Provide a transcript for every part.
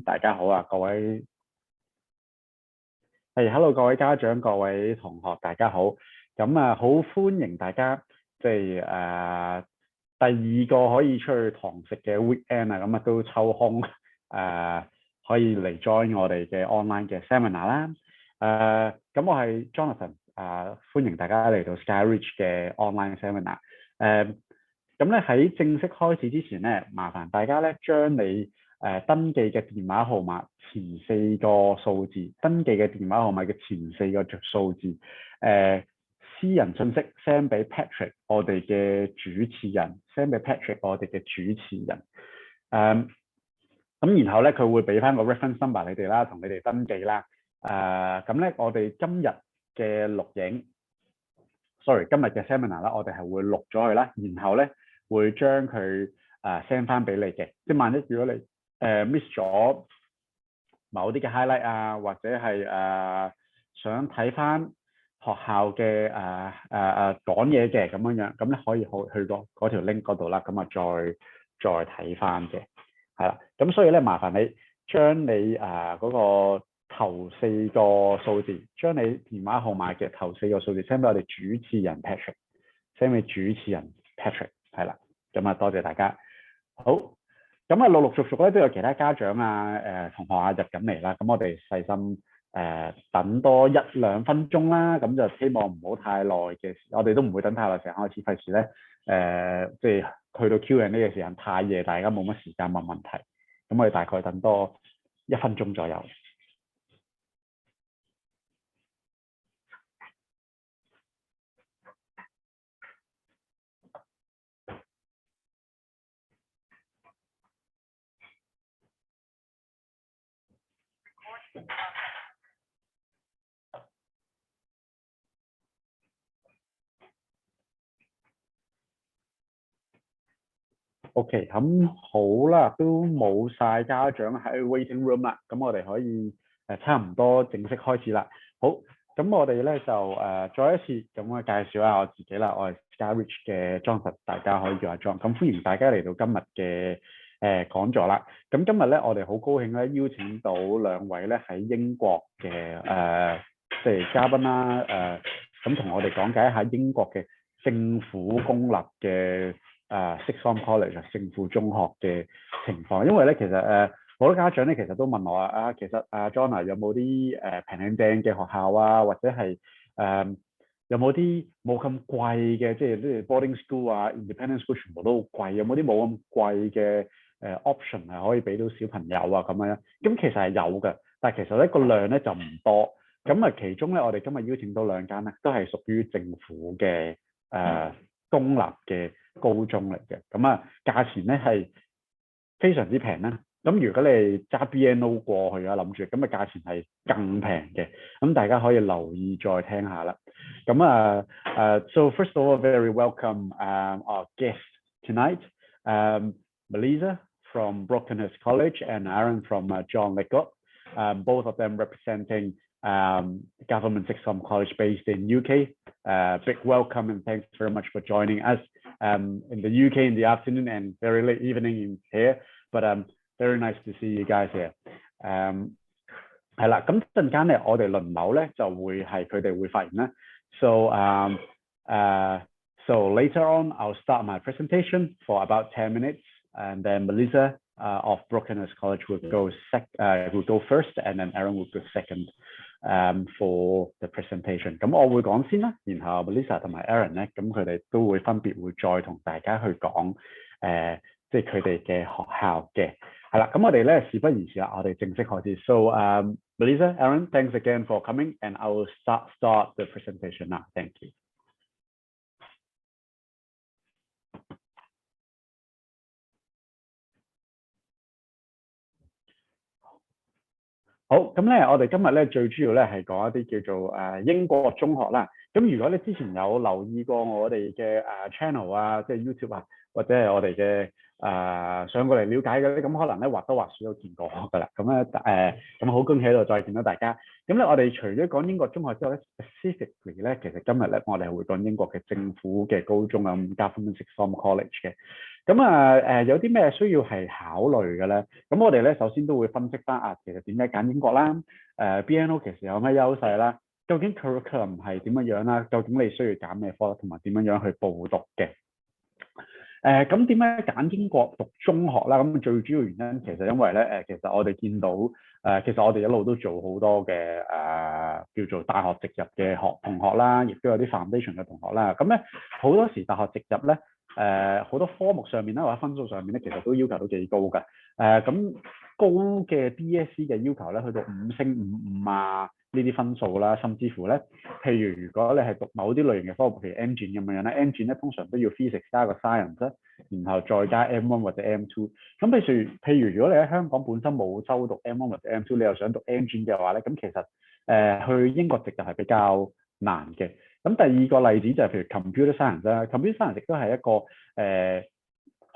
大家好啊，各位hello 各位家長、各位同學，大家好。咁好歡迎大家，即係第二個可以出去堂食嘅 weekend 啊，咁都抽空可以嚟 join 我哋嘅 online 嘅 seminar 啦。咁我係 Jonathan，歡迎大家嚟到 Skyreach 嘅 online seminar。咁咧喺正式開始之前咧，麻煩大家咧將你登記嘅電話號碼前4個數字，登記嘅電話號碼嘅前4個數字，私人信息 send 俾 Patrick， 我哋嘅主持人 send 俾 Patrick， 我哋嘅主持人。咁然後咧佢會俾翻個 reference number 你哋啦，同你哋登記啦。咁咧我哋今日嘅錄影 ，sorry 今日嘅 seminar 啦，我哋係會錄咗佢啦，然後咧會將佢send 翻俾你嘅。即係萬一如果你miss 咗某啲嘅 highlight 啊，或者係想睇翻學校嘅講嘢嘅咁樣，咁咧可以去到嗰條 link 嗰度啦，咁再睇翻嘅，係啦。咁所以咧麻煩你將你嗰個頭4個數字，將你電話號碼嘅頭4個數字 send 俾我哋主持人 Patrick，send 俾主持人 Patrick， 係啦。咁多謝大家。好。咁陸陸續續咧都有其他家長同學入緊嚟啦，咁我哋細心等多1-2分鐘啦，咁就希望唔好太耐嘅，我哋都唔會等太耐時間開始，費事咧即係去到 Q&A 嘅時間太夜，大家冇乜時間問問題，咁我哋大概等多1分鐘左右。OK， 咁好啦，都冇晒家長喺 waiting room 啦，咁我哋可以差唔多正式開始啦。好，咁我哋咧就再一次咁我介紹下我自己啦，我係 Skyreach 嘅 Jonathan， 大家可以叫阿 John。咁歡迎大家嚟到今日嘅講座啦。咁今日咧我哋好高興咧邀請到2位咧喺英國嘅即係嘉賓啦，咁同我哋講解一下英國嘅政府公立嘅Sixth Form College 聖富中學嘅情況。因為咧其實好多家長咧其實都問我其實John 有冇啲平靚正嘅學校啊，或者係有冇啲冇咁貴嘅，即係啲 boarding school 啊 independent school 全部都好貴，有冇啲冇咁貴嘅option 係可以俾到小朋友啊咁樣？咁其實係有嘅，但係其實咧個量咧就唔多。咁其中咧我哋今日邀請到2間咧，都係屬於政府嘅公立嘅高中嚟嘅。咁價錢咧係非常之平啦。咁如果你揸 BNO 過去啊，諗住咁價錢係更平嘅。咁大家可以留意再聽下啦。咁So first of all, very welcome our guests tonight, Melissa from Brockenhurst College and Aaron from John Leggott, both of them representing government Sixth Form College based in UK. Big welcome and thanks very much for joining us in the UK in the afternoon and very late evening in here. But very nice to see you guys here. 係啦，咁陣間咧，我哋輪流咧就會係佢哋會發言啦。So later on, I'll start my presentation for about 10 minutes, and then Melissa of Brockenhurst College will go first, and then Aaron will go second for the presentation. 咁我會講先啦，然後 Melissa 同埋 Aaron 咧，咁佢哋都會分別會再同大家去講即係佢哋嘅學校嘅。係啦，咁我哋咧事不宜遲啦，我哋正式開始。So Melissa, Aaron, thanks again for coming, and I will start the presentation now. Thank you. 好，咁咧我哋今日咧最主要咧係講一啲叫做英國中學啦。咁如果你之前有留意過我哋嘅channel 啊，即係 YouTube 啊，或者係我哋嘅上過嚟了解嘅咧，咁可能咧或多或少都見過㗎啦。咁咧咁好恭喜喺度再見到大家。咁咧我哋除咗講英國中學之後咧 ，specifically 咧，其實今日咧我哋係會講英國嘅政府嘅高中啊，Government Sixth Form College 嘅。咁有啲咩需要係考慮嘅咧？咁我哋咧首先都會分析翻其實點解揀英國啦？BNO 其實有咩優勢啦？究竟 curriculum 係點樣樣啦？究竟你需要揀咩科，同埋點樣樣去報讀嘅？咁點解揀英國讀中學啦？咁最主要原因其實因為咧其實我哋見到其實我哋一路都做好多嘅叫做大學直入嘅同學啦，亦都有啲 foundation 嘅同學啦。咁咧好多時大學直入咧好多科目上面啦或者分數上面咧，其實都要求都幾高㗎。咁高嘅 DSE 嘅要求咧，去到5星55呢啲分數啦，甚至乎咧，譬如果你係讀某啲類型嘅科目，譬如 engine 咁樣咧，engine 咧通常都要 physics 加個 science，然後再加 M1 或者 M2。咁譬如如果你喺香港本身冇修讀 M1 或者 M2，你又想讀 engine 嘅話咧，咁其實去英國直入係比較難嘅。咁第二個例子就係譬如 computer science 啦，computer science 亦都係一個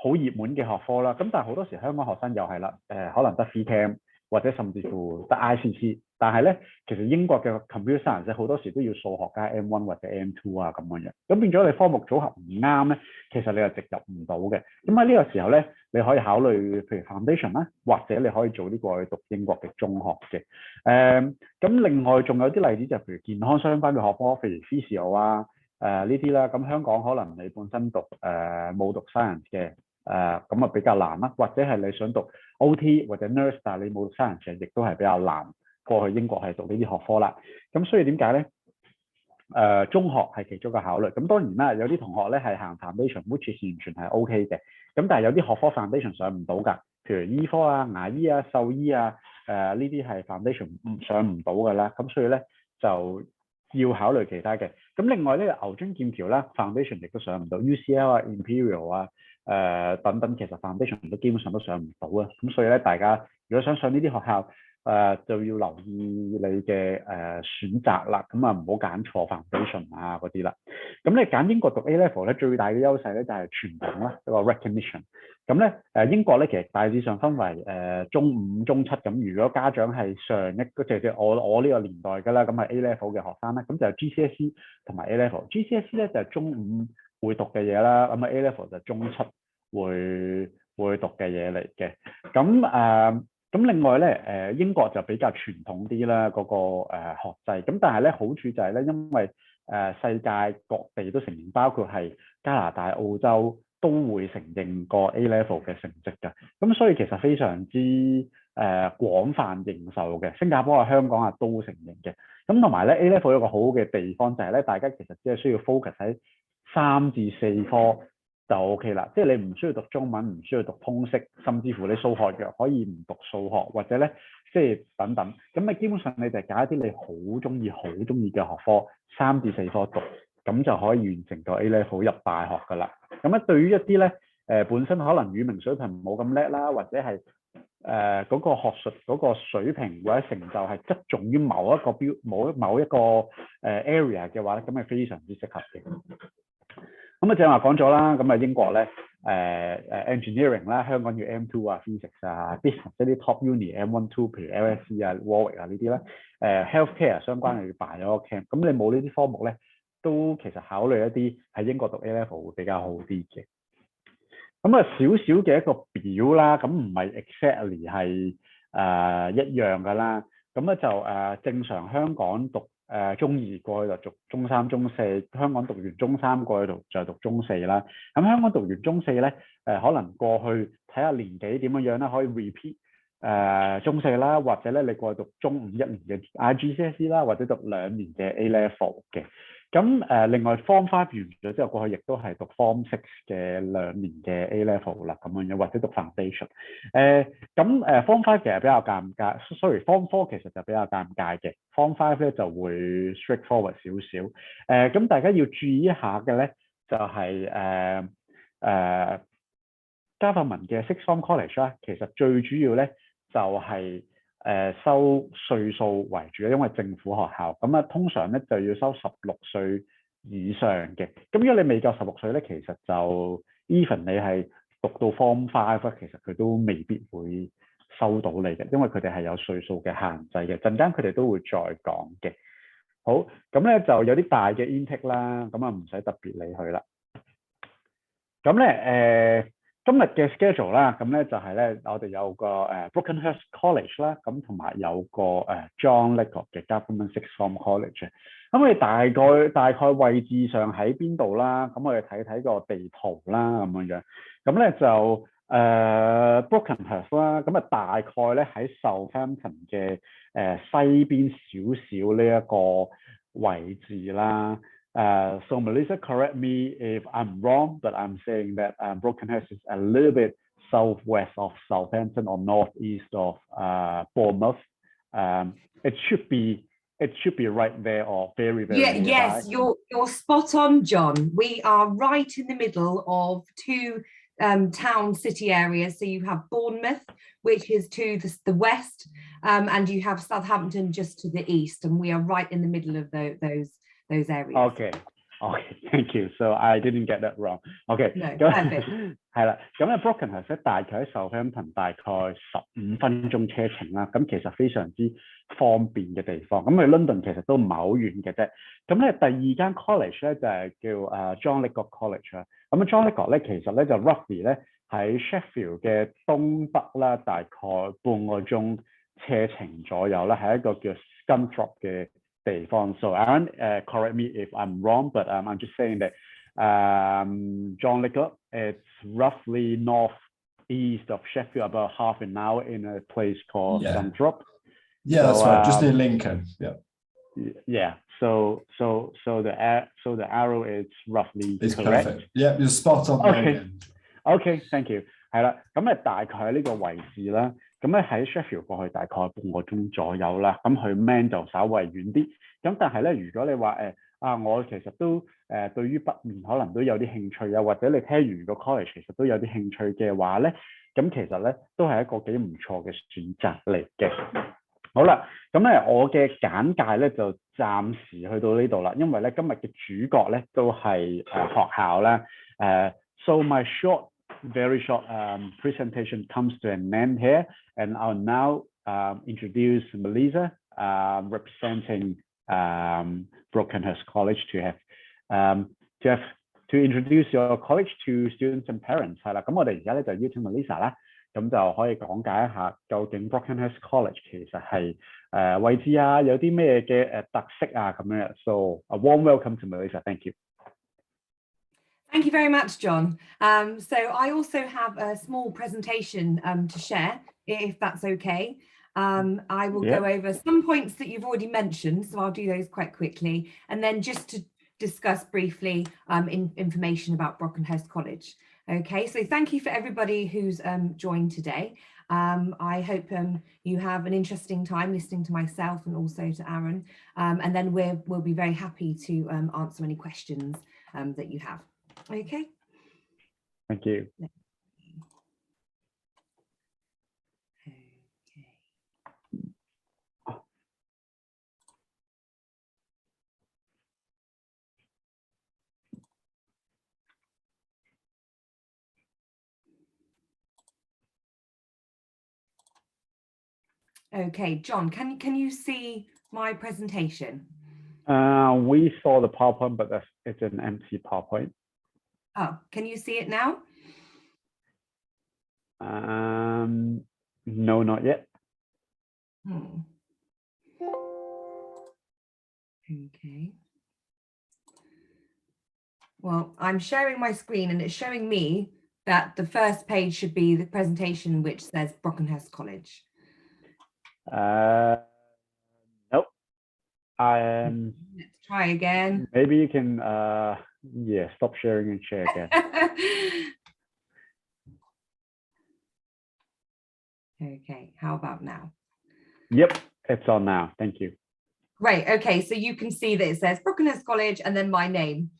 好熱門嘅學科啦。咁但係好多時香港學生又係啦，可能得 free cam 或者甚至乎得 ICT，但係咧其實英國嘅 computer science 好多時都要數學加 M1 或者 M2咁樣，咁變咗你科目組合唔啱咧，其實你又直入唔到嘅。咁喺呢個時候咧，你可以考慮譬如 foundation 啦，或者你可以早啲過去讀英國嘅中學嘅。咁另外仲有啲例子就係譬如健康相關嘅學科，譬如 physio 呢啲啦。咁香港可能你本身冇讀 science 嘅。咁比較難啦，或者係你想讀 OT 或者 nurse， 但係你冇讀 science 亦都係比較難過去英國係讀呢啲學科啦。咁所以點解咧？中學係其中一個考慮。咁當然啦，有啲同學咧係行 foundation，which is 完全係 OK 嘅。咁但係有啲學科 foundation 上唔到㗎，譬如醫科牙醫獸醫呢啲係 foundation 上唔到㗎啦。咁所以咧就要考慮其他嘅。咁另外呢個牛津劍橋啦 foundation 亦都上唔到 UCL Imperial等等，其實 foundation 都基本上都上唔到啊。咁所以咧，大家如果想上呢啲學校，就要留意你嘅選擇啦。咁唔好揀錯 foundation嗰啲啦。咁你揀英國讀 A level 咧，最大嘅優勢咧就係傳統啦，一個 recognition。咁咧英國咧其實大致上分為中五、中七咁。如果家長係上一個即係我呢個年代㗎啦，咁係 A level 嘅學生咧，咁就係 GCSE 同埋 A level。GCSE 咧就係中五會讀嘅嘢啦，咁A level 就係中七會讀嘅嘢嚟嘅。咁另外咧英國就比較傳統啲啦，嗰個學制。咁但係咧好處就係咧，因為世界各地都承認，包括係加拿大、澳洲都會承認個 A level 嘅成績㗎。咁所以其實非常之廣泛認受嘅。新加坡香港都承認嘅。咁同埋咧 A level 有個好嘅地方就係咧，大家其實只係需要 focus 喺3至4科就 OK 啦。即係你唔需要讀中文，唔需要讀通識，甚至乎你數學又可以唔讀數學，或者咧即係等等。咁你基本上你就揀一啲你好中意嘅學科，3至4科讀，咁就可以完成個 A level 入大學㗎啦。咁對於一啲咧本身可能語文水平冇咁叻啦，或者係嗰個學術嗰個水平或者成就係側重於某一個area 嘅話咧，咁係非常之適合嘅。咁正話講咗啦，咁英國咧engineering 啦，香港要 M2 physics business 一啲 top uni M1、2，譬如 LSE Warwick 呢啲啦。healthcare 相關要擺咗個 camp。咁你冇呢啲科目咧，都其實考慮一啲喺英國讀 A level 會比較好啲嘅。咁少少嘅一個表啦，咁唔係 exactly 係一樣㗎啦。咁咧就正常香港讀中2過去就讀中3、中4，香港讀完中3過去就讀中4啦。咁香港讀完中4咧可能過去睇下年紀點樣啦，可以 repeat 中4啦，或者咧你過去讀中5 1年嘅 GCSE 啦，或者讀2年嘅 A level 嘅。咁另外 Form 5完咗之後過去，亦都係讀 Form 6嘅2年嘅 A level 啦，咁樣或者讀 foundation。Form 5其實比較尷尬，Form 4其實就比較尷尬嘅。Form 5咧就會 straightforward 少少。咁大家要注意一下嘅咧，就係Government 嘅 Sixth Form College 啦，其實最主要咧就係收歲數為主，因為政府學校咁通常咧就要收16歲以上嘅。咁如果你未夠16歲咧，其實就 even 你係讀到 Form 5，其實佢都未必會收到你嘅，因為佢哋係有歲數嘅限制嘅。陣間佢哋都會再講嘅。好，咁咧就有啲大嘅 intake 啦，咁唔使特別理佢啦。咁咧今日嘅 schedule 啦，咁咧就係咧，我哋有個Brockenhurst College 啦，咁同埋有個John Leggott 嘅 Government Sixth Form College。咁我哋大概位置上喺邊度啦？咁我哋睇睇個地圖啦，咁樣。咁咧就Brockenhurst 啦，咁啊大概咧喺 Southampton 嘅西邊少少呢一個位置啦。So Melissa, correct me if I'm wrong, but I'm saying that Brockenhurst is a little bit southwest of Southampton or northeast of Bournemouth. It should be right there or very nearby. Yes, you're spot on, John. We are right in the middle of two town city areas. So you have Bournemouth, which is to the west, and you have Southampton just to the east, and we are right in the middle of those areas. Okay, thank you. So I didn't get that wrong. Okay， 咁係啦，咁咧 Brockenhurst 咧大概喺 Southampton 大概15分鐘車程啦，咁其實非常之方便嘅地方。咁去 London 其實都唔係好遠嘅啫。咁咧第二間 college 咧就係叫John Leggott College 啦。咁John Leggott 咧其實咧就 roughly 咧喺 Sheffield 嘅東北啦，大概半個鐘車程左右啦，係一個叫 Scunthorpe 嘅地方。So Aaron, correct me if I'm wrong, but I'm just saying that John Leggott, it's roughly northeast of Sheffield, about half an hour in a place called Scunthorpe. Yeah, that's right, just near Lincoln. Yeah. Yeah. So the arrow is roughly it's correct. Perfect. Yeah, you're spot on. Okay, thank you. 係啦，咁咧大概喺呢個位置啦。咁咧喺 Sheffield 過去大概半個鐘左右啦。咁去 Man 就稍為遠啲。咁但係咧，如果你話我其實都對於北面可能都有啲興趣啊，或者你聽完個 college 其實都有啲興趣嘅話咧，咁其實咧都係一個幾唔錯嘅選擇嚟嘅。好啦，咁咧我嘅簡介咧就暫時去到呢度啦，因為咧今日嘅主角咧都係學校啦。So my very short presentation comes to an end here, and I'll now introduce Melissa, representing Brockenhurst College to introduce your college to students and parents。係啦，咁我哋而家咧就邀請 Melissa 啦，咁就可以講解一下究竟 Brockenhurst College 其實係位置啊，有啲咩嘅特色啊咁樣。So a warm welcome to Melissa. Thank you. Thank you very much, John. So I also have a small presentation to share, if that's okay. I will go over some points that you've already mentioned, so I'll do those quite quickly, and then just to discuss briefly information about Brockenhurst College. Okay, so thank you for everybody who's joined today. I hope you have an interesting time listening to myself and also to Aaron, and then we'll be very happy to answer any questions that you have. Okay. Thank you. Okay, John, can you see my presentation? We saw the PowerPoint, but it's an empty PowerPoint. Oh, can you see it now? No, not yet. Okay. Well, I'm sharing my screen and it's showing me that the first page should be the presentation which says Brockenhurst College. Nope. Let's try again. Maybe you can stop sharing and share again. Okay, how about now? Yep, it's on now. Thank you. Great. Okay, so you can see that it says Brockenhurst College and then my name.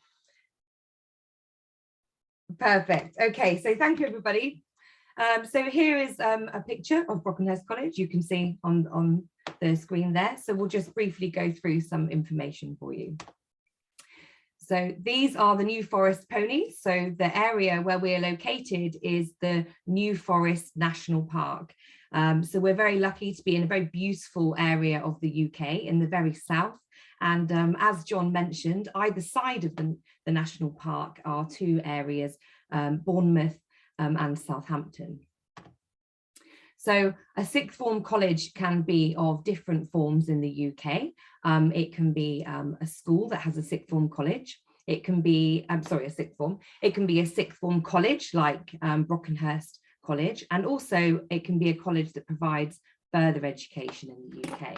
Perfect. Okay, so thank you, everybody. So here is a picture of Brockenhurst College. You can see on the screen there. So we'll just briefly go through some information for you. So these are the New Forest ponies. So the area where we're located is the New Forest National Park. So we're very lucky to be in a very beautiful area of the UK in the very south. And as John mentioned, either side of the national park are two areas, Bournemouth and Southampton. So a sixth form college can be of different forms in the UK. It can be a school that has a sixth form college. It can be, a sixth form. It can be a sixth form college like Brockenhurst College, and also it can be a college that provides further education in the UK.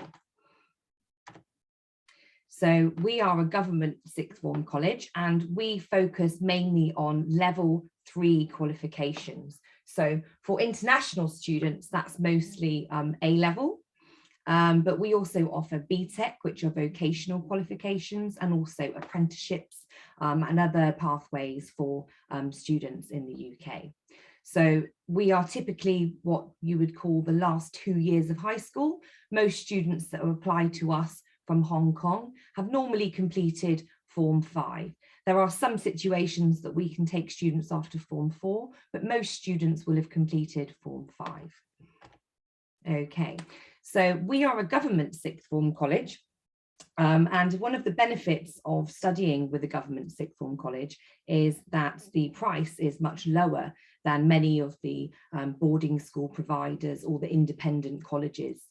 So we are a government sixth form college, and we focus mainly on level 3 qualifications. So for international students, that's mostly A level, but we also offer BTEC, which are vocational qualifications, and also apprenticeships and other pathways for students in the UK. So we are typically what you would call the last 2 years of high school. Most students that apply to us from Hong Kong have normally completed Form 5. There are some situations that we can take students after Form 4, but most students will have completed Form 5. Okay, so we are a government sixth form college. And one of the benefits of studying with a government sixth form college is that the price is much lower than many of the boarding school providers or the independent colleges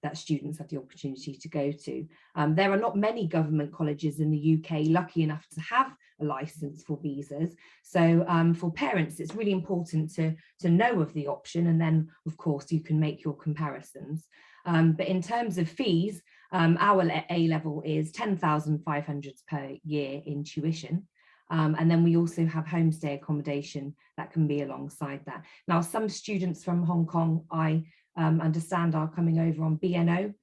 that students have the opportunity to go to. There are not many government colleges in the UK lucky enough to have a license for visas. So for parents, it's really important to know of the option, and then of course you can make your comparisons. But in terms of fees, our A level is 10,500 per year in tuition. And then we also have homestay accommodation that can be alongside that. Now, some students from Hong Kong, I understand, are coming over on BNO,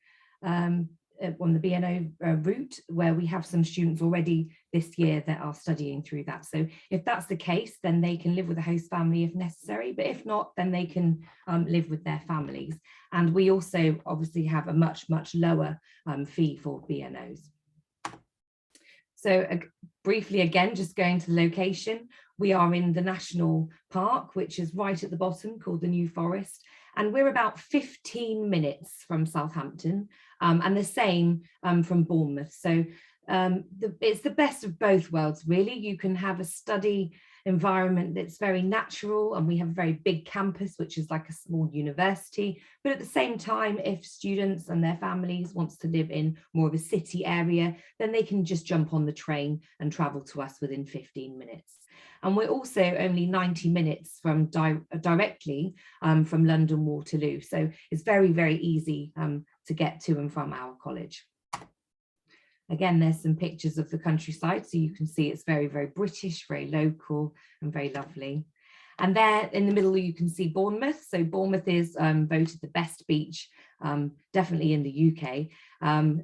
on the BNO route, where we have some students already this year that are studying through that. So if that's the case, then they can live with a host family if necessary, but if not, then they can live with their families. And we also obviously have a much lower fee for BNOs. So briefly, again, just going to the location, we are in the National Park, which is right at the bottom, called the New Forest. And we're about 15 minutes from Southampton, and the same from Bournemouth. So it's the best of both worlds, really. You can have a study environment that's very natural, and we have a very big campus, which is like a small university. But at the same time, if students and their families wants to live in more of a city area, then they can just jump on the train and travel to us within 15 minutes. And we're also only 90 minutes from directly from London Waterloo. So it's very easy to get to and from our college. Again, there's some pictures of the countryside, so you can see it's very British, very local and very lovely. And there in the middle, you can see Bournemouth. So Bournemouth is voted the best beach, definitely in the UK.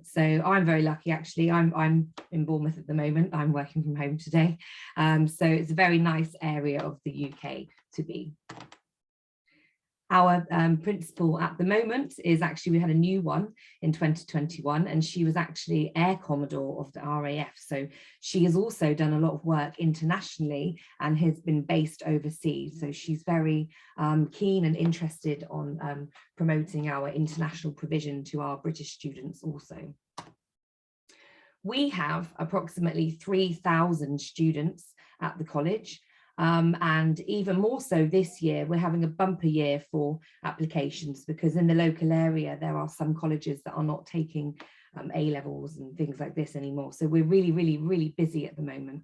So I'm very lucky, actually. I'm in Bournemouth at the moment. I'm working from home today. So it's a very nice area of the UK to be. Our principal at the moment is actually, we had a new one in 2021, and she was actually Air Commodore of the RAF. So she has also done a lot of work internationally and has been based overseas. So she's very keen and interested on promoting our international provision to our British students also. We have approximately 3,000 students at the college. And even more so this year, we're having a bumper year for applications, because in the local area, there are some colleges that are not taking A levels and things like this anymore. So we're really busy at the moment.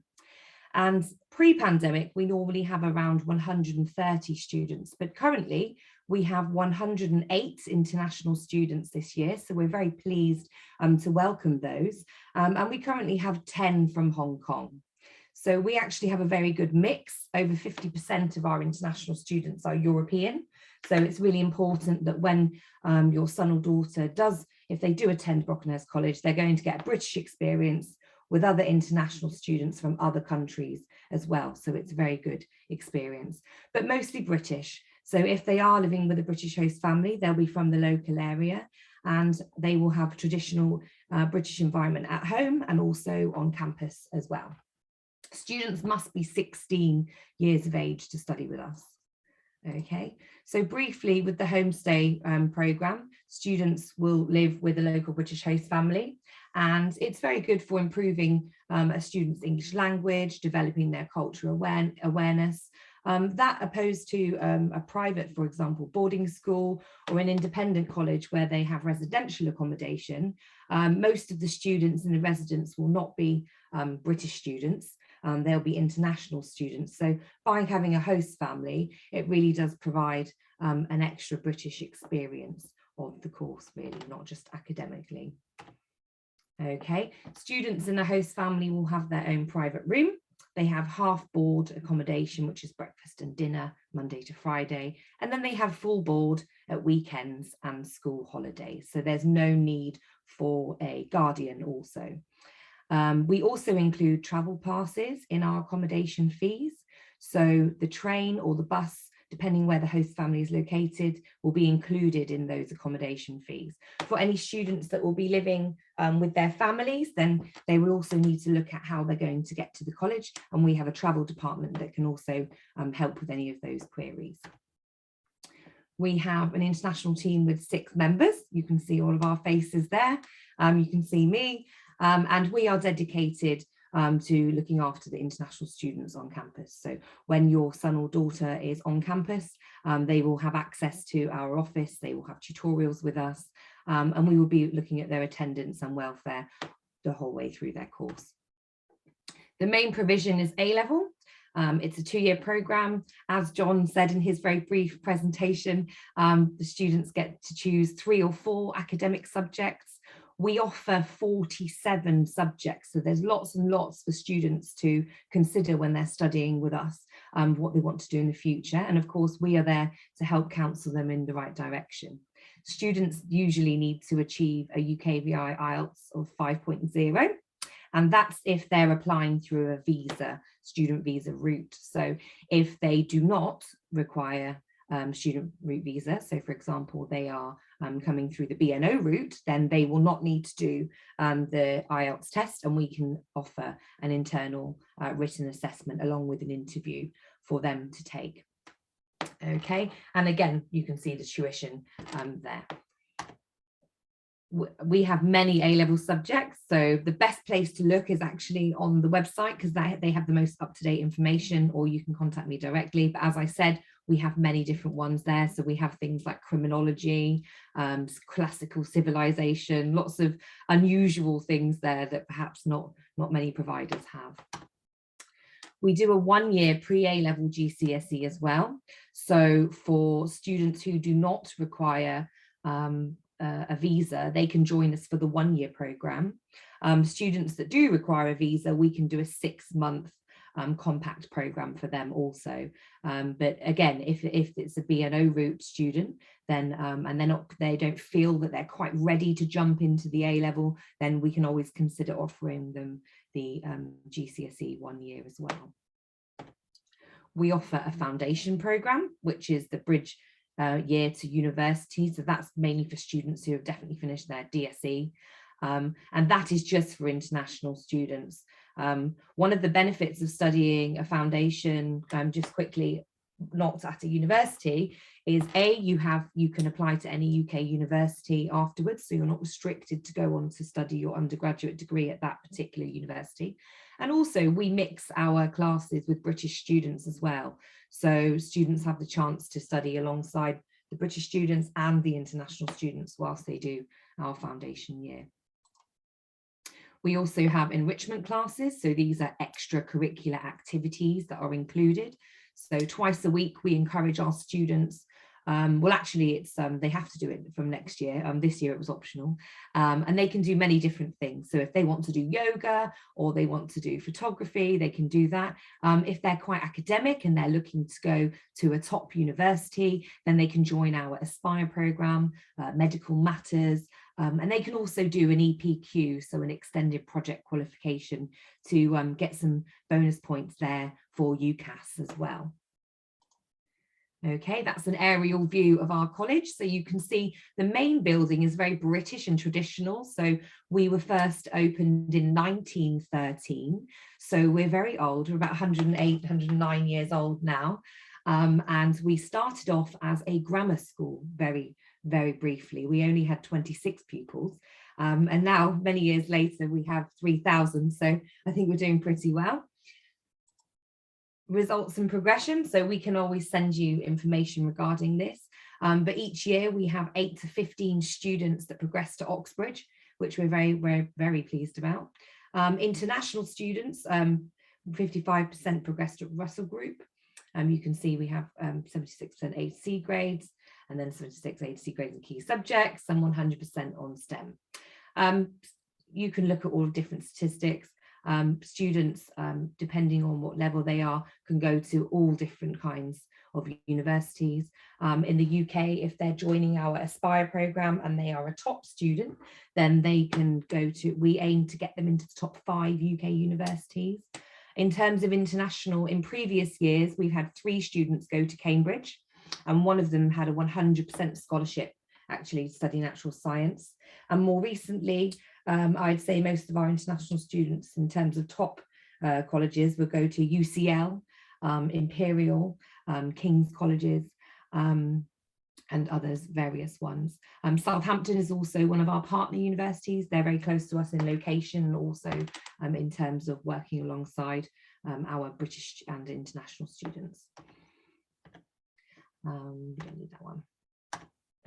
And pre-pandemic, we normally have around 130 students, but currently we have 108 international students this year. So we're very pleased to welcome those. And we currently have 10 from Hong Kong. So we actually have a very good mix. Over 50% of our international students are European. So it's really important that when your son or daughter does, if they do attend Brockenhurst College, they're going to get a British experience with other international students from other countries as well. So it's a very good experience, but mostly British. So if they are living with a British host family, they'll be from the local area, and they will have traditional British environment at home and also on campus as well. Students must be 16 years of age to study with us. Okay, so briefly with the homestay programme, students will live with a local British host family, and it's very good for improving a student's English language, developing their cultural awareness, That opposed to a private, for example, boarding school or an independent college where they have residential accommodation, most of the students and the residents will not be British students. They'll be international students. So by having a host family, it really does provide an extra British experience of the course, really, not just academically. Okay, students in a host family will have their own private room. They have half board accommodation, which is breakfast and dinner, Monday to Friday. And then they have full board at weekends and school holidays. So there's no need for a guardian also. We also include travel passes in our accommodation fees. So the train or the bus, depending where the host family is located, will be included in those accommodation fees. For any students that will be living with their families, then they will also need to look at how they're going to get to the college. And we have a travel department that can also help with any of those queries. We have an international team with 6 members. You can see all of our faces there. You can see me. And we are dedicated to looking after the international students on campus. So when your son or daughter is on campus, they will have access to our office, they will have tutorials with us, and we will be looking at their attendance and welfare the whole way through their course. The main provision is A-level. It's a 2-year program. As John said in his very brief presentation, the students get to choose 3 or 4 academic subjects. We offer 47 subjects, so there's lots and lots for students to consider when they're studying with us, what they want to do in the future. And of course, we are there to help counsel them in the right direction. Students usually need to achieve a UKVI IELTS of 5.0, and that's if they're applying through a visa, student visa route. So if they do not require student route visa, so for example, they are coming through the BNO route, then they will not need to do the IELTS test, and we can offer an internal written assessment along with an interview for them to take. Okay, and again, you can see the tuition there. We have many A-level subjects, so the best place to look is actually on the website because they have the most up-to-date information, or you can contact me directly. But as I said, we have many different ones there. So we have things like criminology, classical civilization, lots of unusual things there that perhaps not many providers have. We do a 1-year pre-A-level GCSE as well. So for students who do not require a visa, they can join us for the 1-year program. Students that do require a visa, we can do a 6-month compact program for them also. But again, if it's a BNO route student, then and they don't feel that they're quite ready to jump into the A-level, then we can always consider offering them the GCSE 1 year as well. We offer a foundation program, which is the bridge year to university. So that's mainly for students who have definitely finished their DSE. And that is just for international students. One of the benefits of studying a foundation, just quickly, not at a university, is you can apply to any UK university afterwards, so you're not restricted to go on to study your undergraduate degree at that particular university. And also we mix our classes with British students as well, so students have the chance to study alongside the British students and the international students whilst they do our foundation year. We also have enrichment classes, so these are extracurricular activities that are included. So twice a week we encourage our students, well actually it's they have to do it from next year, this year it was optional, and they can do many different things. So if they want to do yoga or they want to do photography, they can do that. If they're quite academic and they're looking to go to a top university, then they can join our Aspire programme, Medical Matters, and they can also do an EPQ, so an extended project qualification, to get some bonus points there for UCAS as well. Okay, that's an aerial view of our college. So you can see the main building is very British and traditional. So we were first opened in 1913. So we're very old, we're about 108, 109 years old now. And we started off as a grammar school, very briefly. We only had 26 pupils. And now, many years later, we have 3,000. So I think we're doing pretty well. results and progression, so we can always send you information regarding this. But each year we have 8 to 15 students that progress to Oxbridge, which we're very pleased about. International students, 55% progress to Russell Group. You can see we have 76% A to C grades, and then 76 A to C grades in key subjects, and 100% on STEM. You can look at all different statistics. Students, depending on what level they are, can go to all different kinds of universities. In the UK, if they're joining our Aspire programme and they are a top student, then they can go to, we aim to get them into the top 5 UK universities. In terms of international, in previous years, we've had 3 students go to Cambridge, and one of them had a 100% scholarship, actually studying natural science. And more recently, I'd say most of our international students in terms of top colleges will go to UCL, Imperial, King's Colleges, and others, various ones. Southampton is also one of our partner universities. They're very close to us in location, and also in terms of working alongside our British and international students. We don't need that one.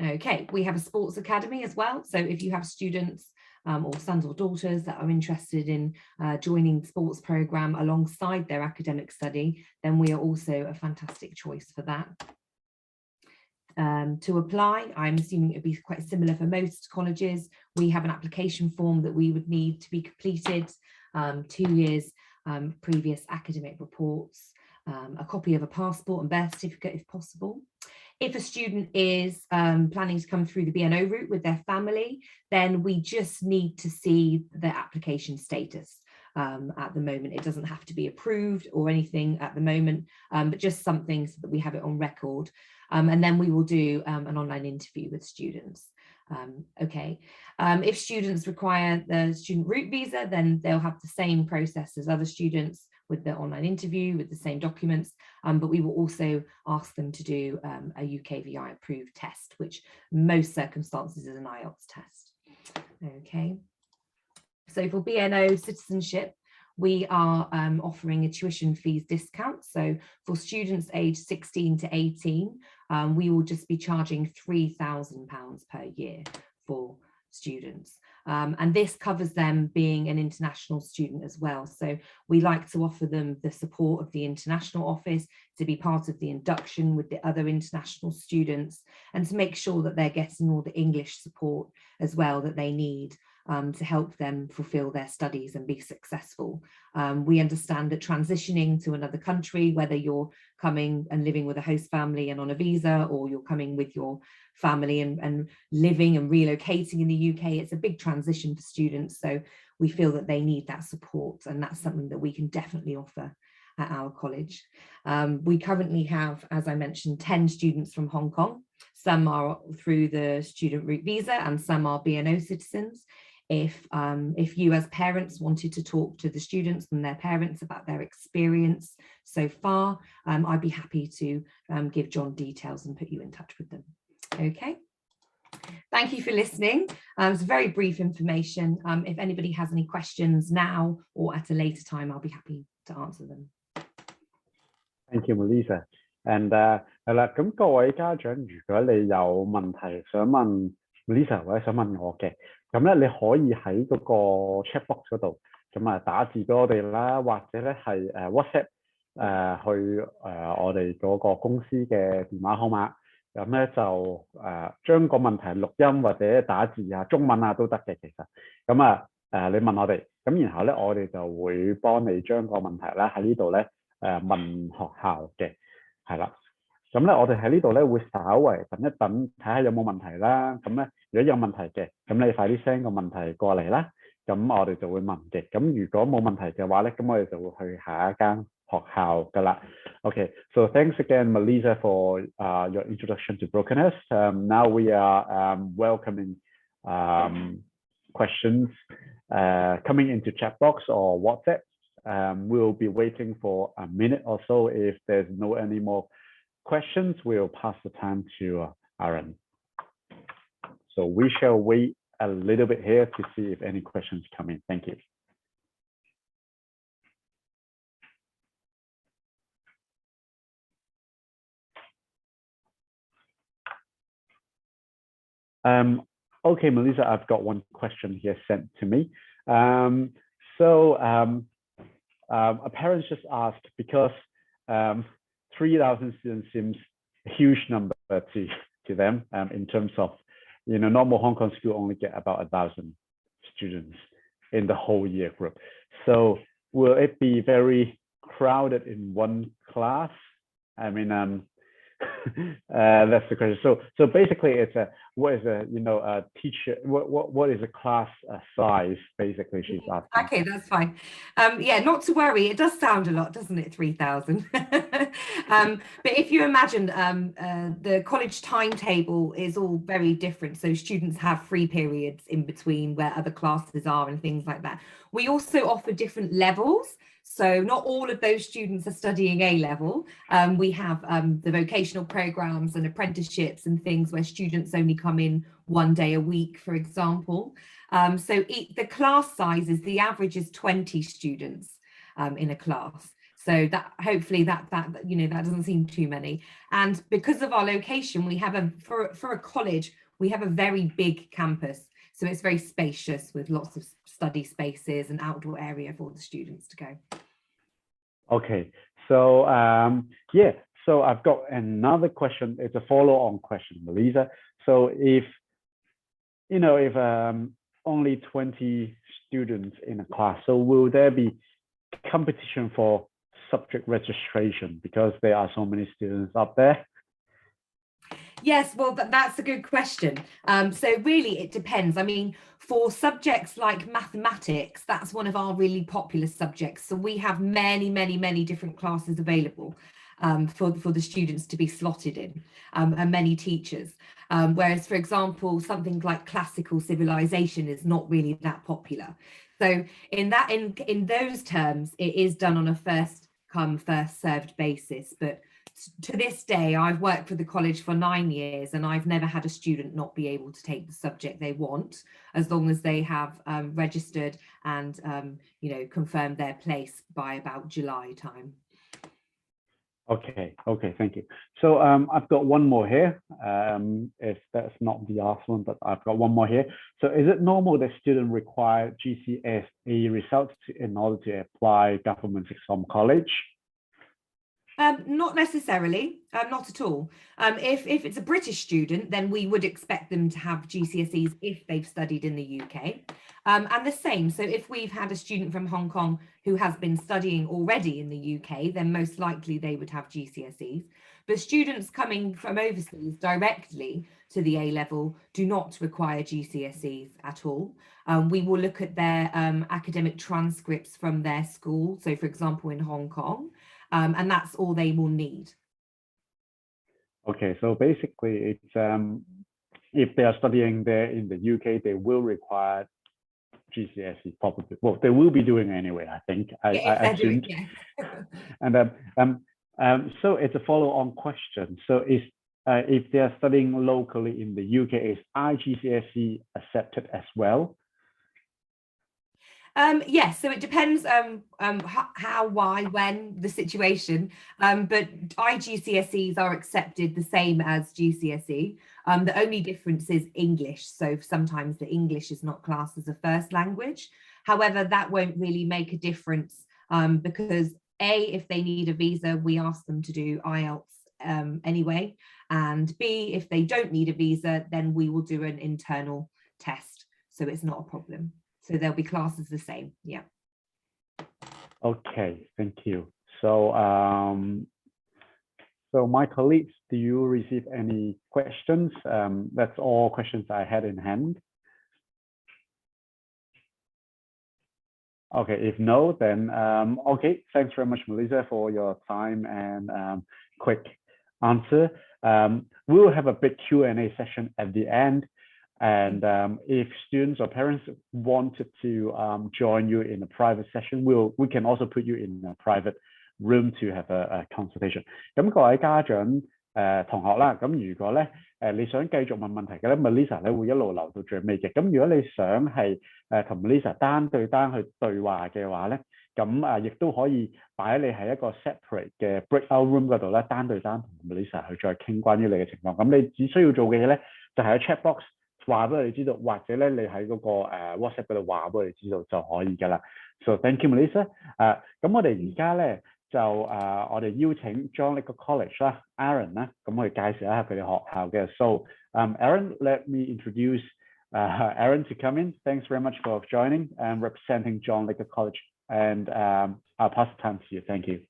Okay, we have a sports academy as well. So if you have students or sons or daughters that are interested in joining the sports programme alongside their academic study, then we are also a fantastic choice for that. To apply, I'm assuming it would be quite similar for most colleges. We have an application form that we would need to be completed, 2 years previous academic reports, a copy of a passport and birth certificate if possible. If a student is planning to come through the BNO route with their family, then we just need to see their application status. At the moment, it doesn't have to be approved or anything at the moment, but just something so that we have it on record. And then we will do an online interview with students. Okay, if students require the student route visa, then they'll have the same process as other students with the online interview with the same documents, but we will also ask them to do a UKVI approved test, which most circumstances is an IELTS test. Okay, so for BNO citizenship, we are offering a tuition fees discount. So for students aged 16 to 18, we will just be charging £3,000 per year for students. And this covers them being an international student as well. So we like to offer them the support of the international office to be part of the induction with the other international students, and to make sure that they're getting all the English support as well that they need to help them fulfill their studies and be successful. We understand that transitioning to another country, whether you're coming and living with a host family and on a visa, or you're coming with your family and living and relocating in the UK, it's a big transition for students. So we feel that they need that support, and that's something that we can definitely offer at our college. We currently have, as I mentioned, 10 students from Hong Kong. Some are through the student route visa and some are BNO citizens. If you as parents wanted to talk to the students and their parents about their experience so far, I'd be happy to give John details and put you in touch with them. Okay. Thank you for listening. It's very brief information. If anybody has any questions now or at a later time, I'll be happy to answer them. Thank you, Melissa. And 係啦，咁各位家長，如果你有問題想問 Melissa 或者想問我嘅，咁咧你可以喺嗰個 chat box 嗰度咁啊打字俾我哋啦，或者咧係WhatsApp 去我哋嗰個公司嘅電話號碼，咁咧就將個問題錄音或者打字啊，中文啊都得嘅其實，咁啊你問我哋，咁然後咧我哋就會幫你將個問題咧喺呢度咧問學校嘅，係啦。咁咧，我哋喺呢度咧會稍為等一等，睇下有冇問題啦。咁咧，如果有問題嘅，咁你快啲 send 個問題過嚟啦。咁我哋就會問嘅。咁如果冇問題嘅話咧，咁我哋就會去下一間學校噶啦。Okay, so thanks again, Melissa, for your introduction to Brockenhurst. Now we are welcoming questions coming into chat box or WhatsApp. We'll be waiting for a minute or so. If there's no any more questions, we'll pass the time to Aaron. So we shall wait a little bit here to see if any questions come in. Thank you. Okay, Melissa, I've got one question here sent to me. A parent just asked because 3,000 students seems a huge number to them in terms of, normal Hong Kong school only get about 1,000 students in the whole year group. So will it be very crowded in one class? I mean, that's the question. So basically, it's what is a teacher? What is a class size? Basically, she's asking. Okay, that's fine. Yeah, not to worry. It does sound a lot, doesn't it? 3,000. But if you imagine, the college timetable is all very different. So students have free periods in between where other classes are and things like that. We also offer different levels. So not all of those students are studying A level. We have the vocational programs and apprenticeships and things where students only come in one day a week, for example. So the class sizes, the average is 20 students in a class. So that hopefully that doesn't seem too many. And because of our location, we have for a college, we have a very big campus. So it's very spacious with lots of study spaces and outdoor area for the students to go. Okay, so yeah, so I've got another question. It's a follow-on question, Melissa. So if only 20 students in a class, so will there be competition for subject registration because there are so many students up there? Yes, well, that's a good question. So really, it depends. I mean, for subjects like mathematics, that's one of our really popular subjects. So we have many, many, many different classes available for the students to be slotted in, and many teachers. Whereas, for example, something like classical civilization is not really that popular. So in those terms, it is done on a first come, first served basis. But to this day, I've worked for the college for 9 years and I've never had a student not be able to take the subject they want, as long as they have registered and confirmed their place by about July time. Okay, thank you. So I've got one more here. If that's not the last one, but I've got one more here. So is it normal that students require GCSE results in order to apply government sixth form college? Not necessarily, not at all. If it's a British student, then we would expect them to have GCSEs if they've studied in the UK. And the same, so if we've had a student from Hong Kong who has been studying already in the UK, then most likely they would have GCSEs. But students coming from overseas directly to the A level do not require GCSEs at all. We will look at their academic transcripts from their school, so for example in Hong Kong, and that's all they will need. Okay, so basically it's if they are studying there in the UK, they will require GCSE probably. Well, they will be doing it anyway, I think. I assumed. And so it's a follow-on question. So if they are studying locally in the UK, is IGCSE accepted as well? Yes, so it depends how, why, when, the situation. But IGCSEs are accepted the same as GCSE. The only difference is English. So sometimes the English is not classed as a first language. However, that won't really make a difference because A, if they need a visa, we ask them to do IELTS anyway. And B, if they don't need a visa, then we will do an internal test. So it's not a problem. So there'll be classes the same, yeah. Okay, thank you. So, so my colleagues, do you receive any questions? That's all questions I had in hand. Okay, if no, then okay. Thanks very much, Melissa, for your time and quick answer. We will have a big Q&A session at the end. And if students or parents wanted to join you in a private session, we can also put you in a private room to have a consultation. 咁各位家長同學啦，咁如果咧你想繼續問問題嘅咧 ，Melissa 咧會一路留到最尾嘅。咁如果你想係同 Melissa 單對單去對話嘅話咧，咁亦都可以擺你喺一個 separate 嘅 breakout room 嗰度咧，單對單同 Melissa 去再傾關於你嘅情況。咁你只需要做嘅嘢咧，就係喺 chat box 話俾我哋知道，或者咧你喺嗰個WhatsApp 嗰度話俾我哋知道就可以㗎啦。So thank you, Melissa。咁我哋而家咧就我哋邀請 John Leggott College 啦 ，Aaron 啦，咁我哋介紹一下佢哋學校嘅。So Aaron, let me introduce Aaron to come in. Thanks very much for joining and representing John Leggott College. And I'll pass the time to you. Thank you.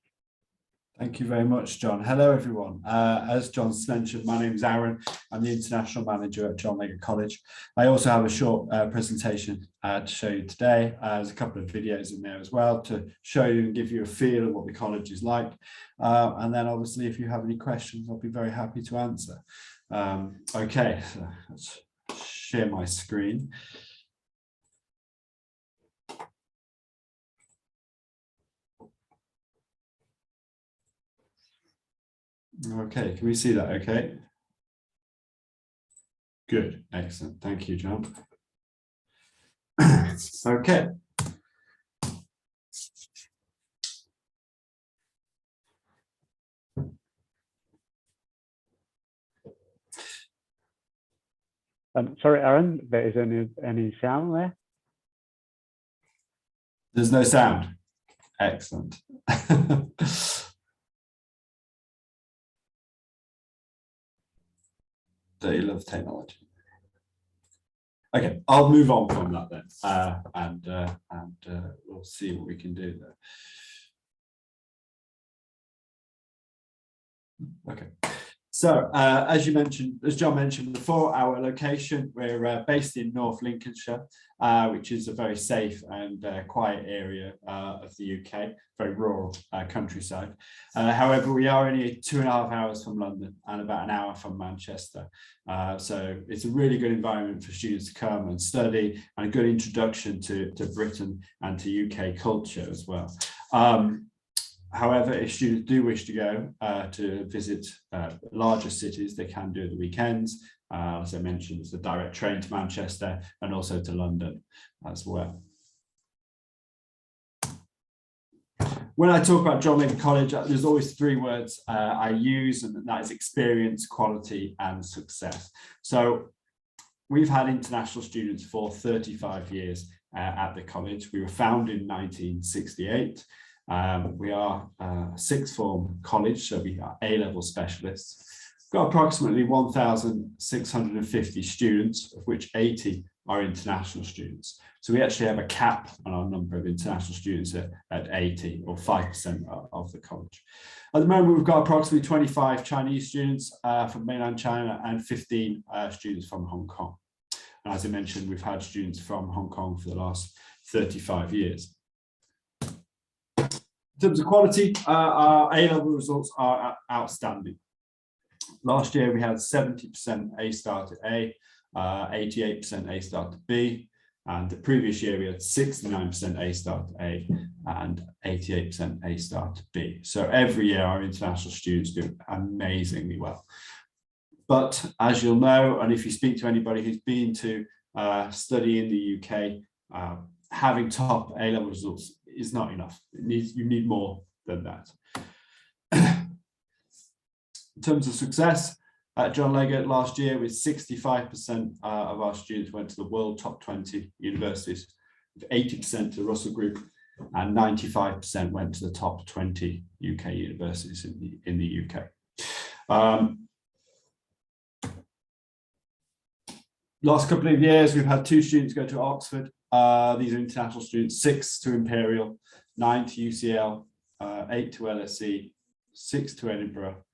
Thank you very much, John. Hello, everyone. As John's mentioned, my name is Aaron. I'm the International Manager at John Leggott College. I also have a short presentation to show you today. There's a couple of videos in there as well to show you and give you a feel of what the college is like. And then obviously, if you have any questions, I'll be very happy to answer. Okay, so let's share my screen. Okay, can we see that okay? Good, excellent. Thank you, John. Okay. Sorry, Aaron, there isn't any sound there? There's no sound. Excellent. They love technology. Okay, I'll move on from that then, and we'll see what we can do there. Okay, so as John mentioned before, our location, we're based in North Lincolnshire, which is a very safe and quiet area of the UK, very rural countryside. However, we are only 2.5 hours from London and about an hour from Manchester. So it's a really good environment for students to come and study, and a good introduction to Britain and to UK culture as well. However, if students do wish to go to visit larger cities, they can do it at the weekends. As I mentioned, there's a direct train to Manchester and also to London as well. When I talk about John Leggott College, there's always 3 words I use, and that is experience, quality, and success. So we've had international students for 35 years at the college. We were founded in 1968. We are a sixth form college, so we are A-level specialists. We've got approximately 1,650 students, of which 80 are international students. So we actually have a cap on our number of international students at 80, or 5% of the college. At the moment, we've got approximately 25 Chinese students from mainland China and 15 students from Hong Kong. And as I mentioned, we've had students from Hong Kong for the last 35 years. In terms of quality, our A-level results are outstanding. Last year, we had 70% A star to A, 88% A star to B, and the previous year we had 69% A star to A and 88% A star to B. So every year our international students do amazingly well. But as you'll know, and if you speak to anybody who's been to study in the UK, having top A-level results is not enough. You need more than that. In terms of success, at John Leggott last year, with 65% of our students went to the world top 20 universities, 80% to Russell Group, and 95% went to the top 20 UK universities in the UK. Last couple of years, we've had 2 students go to Oxford. These are international students, 6 to Imperial, 9 to UCL, 8 to LSE, 6 to Edinburgh,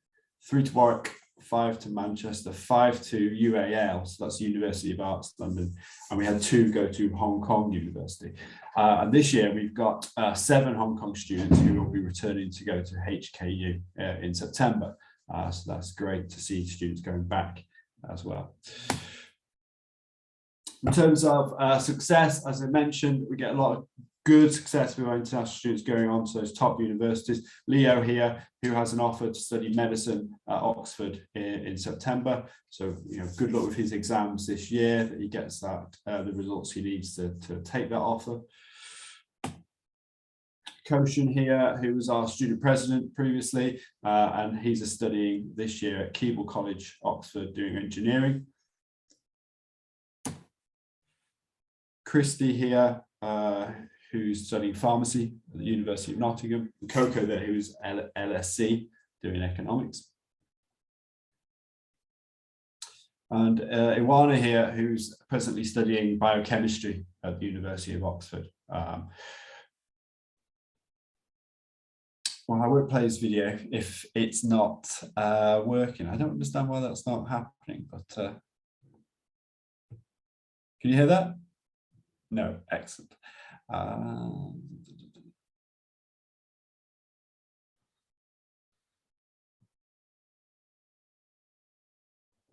3 to Warwick, 5 to Manchester, 5 to UAL, so that's University of Arts London, and we had 2 go to Hong Kong University. And this year we've got 7 Hong Kong students who will be returning to go to HKU in September. So that's great to see students going back as well. In terms of success, as I mentioned, we get a lot of good success with our international students going on to those top universities. Leo here, who has an offer to study medicine at Oxford in September. So, good luck with his exams this year, that he gets that the results he needs to take that offer. Koshin here, who was our student president previously, and he's studying this year at Keble College, Oxford, doing engineering. Christy here, who's studying pharmacy at the University of Nottingham, and Coco there, who's LSC doing economics. And Iwana here, who's presently studying biochemistry at the University of Oxford. Well, I won't play this video if it's not working. I don't understand why that's not happening, but can you hear that? No, excellent.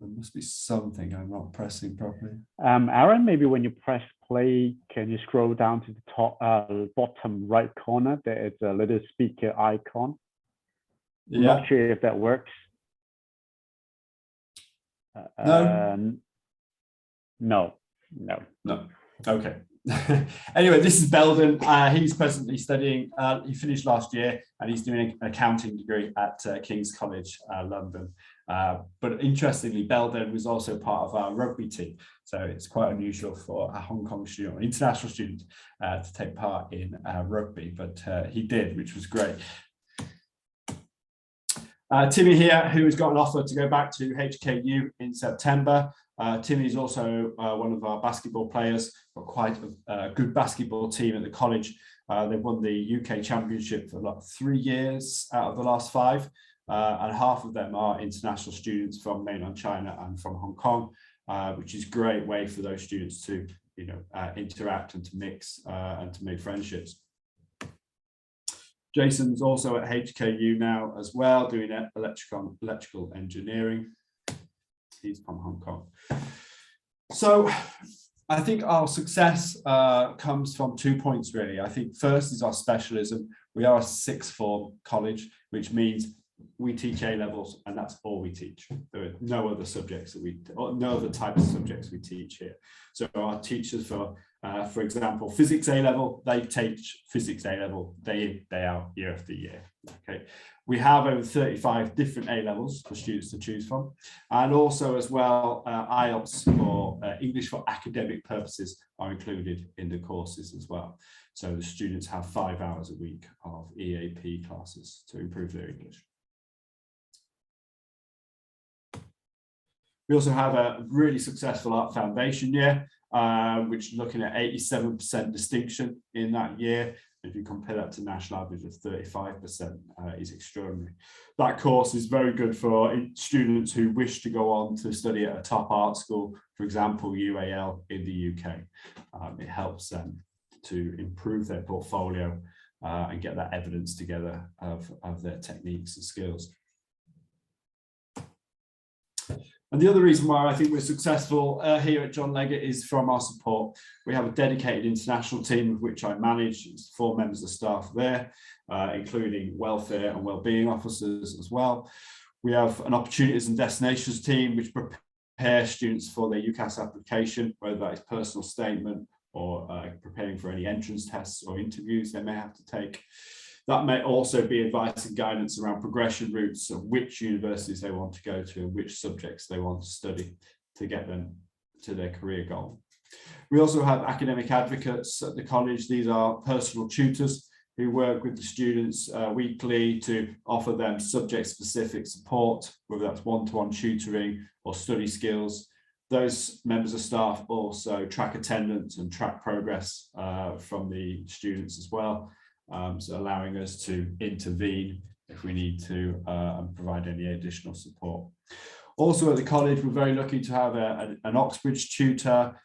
There must be something I'm not pressing properly. Aaron, maybe when you press play, can you scroll down to the top bottom right corner? There is a little speaker icon. I'm not sure if that works. No. Okay. Anyway, this is Belden. He's presently studying, he finished last year and he's doing an accounting degree at King's College, London. But interestingly, Belden was also part of our rugby team. So it's quite unusual for a Hong Kong student or international student to take part in rugby, but he did, which was great. Timmy here, who has got an offer to go back to HKU in September. Timmy is also one of our basketball players, got quite a good basketball team at the college. They've won the UK Championship for like 3 years out of the last 5, and half of them are international students from mainland China and from Hong Kong, which is a great way for those students to, interact and to mix and to make friendships. Jason's also at HKU now as well, doing electrical engineering. He's from Hong Kong. So I think our success comes from 2 points, really. I think first is our specialism. We are a 6th form college, which means we teach A-levels and that's all we teach. There are no other subjects no other types of subjects we teach here. So our teachers for example, physics A-level, they teach physics A-level day in, day out, year after year. Okay, we have over 35 different A-levels for students to choose from, and also as well, IELTS or English for academic purposes are included in the courses as well. So the students have 5 hours a week of EAP classes to improve their English. We also have a really successful art foundation year, which is looking at 87% distinction in that year. If you compare that to national average of 35%, is extraordinary. That course is very good for students who wish to go on to study at a top art school, for example, UAL in the UK. It helps them to improve their portfolio and get that evidence together of their techniques and skills. And the other reason why I think we're successful here at John Leggott is from our support. We have a dedicated international team of which I manage. It's 4 members of staff there, including welfare and wellbeing officers as well. We have an opportunities and destinations team which prepare students for their UCAS application, whether that is personal statement or preparing for any entrance tests or interviews they may have to take. That may also be advice and guidance around progression routes of which universities they want to go to and which subjects they want to study to get them to their career goal. We also have academic advocates at the college. These are personal tutors who work with the students weekly to offer them subject-specific support, whether that's one-to-one tutoring or study skills. Those members of staff also track attendance and track progress from the students as well. So allowing us to intervene if we need to and provide any additional support. Also at the college, we're very lucky to have an Oxbridge tutor.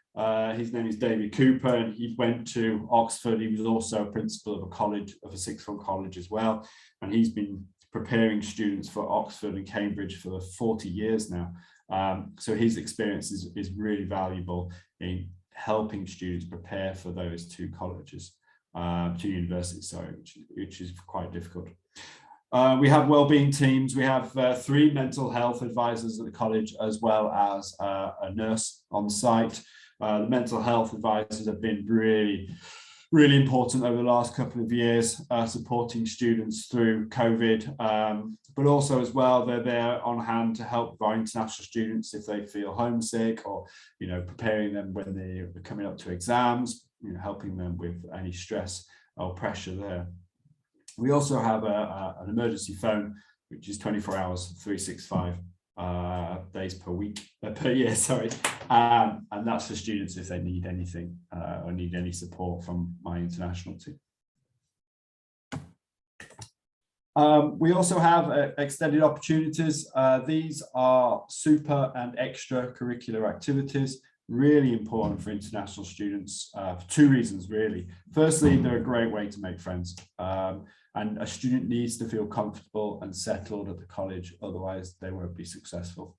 His name is David Cooper, and he went to Oxford. He was also a principal of a college, of a 6th form college as well. And he's been preparing students for Oxford and Cambridge for 40 years now. So his experience is really valuable in helping students prepare for those 2 colleges. 2 universities, sorry, which is quite difficult. We have wellbeing teams. We have 3 mental health advisors at the college, as well as a nurse on site. The mental health advisors have been really really important over the last couple of years, supporting students through COVID, but also as well, they're there on hand to help our international students if they feel homesick, or, you know, preparing them when they're coming up to exams, you know, helping them with any stress or pressure there. We also have an emergency phone, which is 24 hours, 365 days per year, sorry. And that's for students if they need anything or need any support from my international team. We also have extended opportunities. These are super and extracurricular activities, really important for international students for two reasons, really. Firstly, they're a great way to make friends. And a student needs to feel comfortable and settled at the college, otherwise they won't be successful.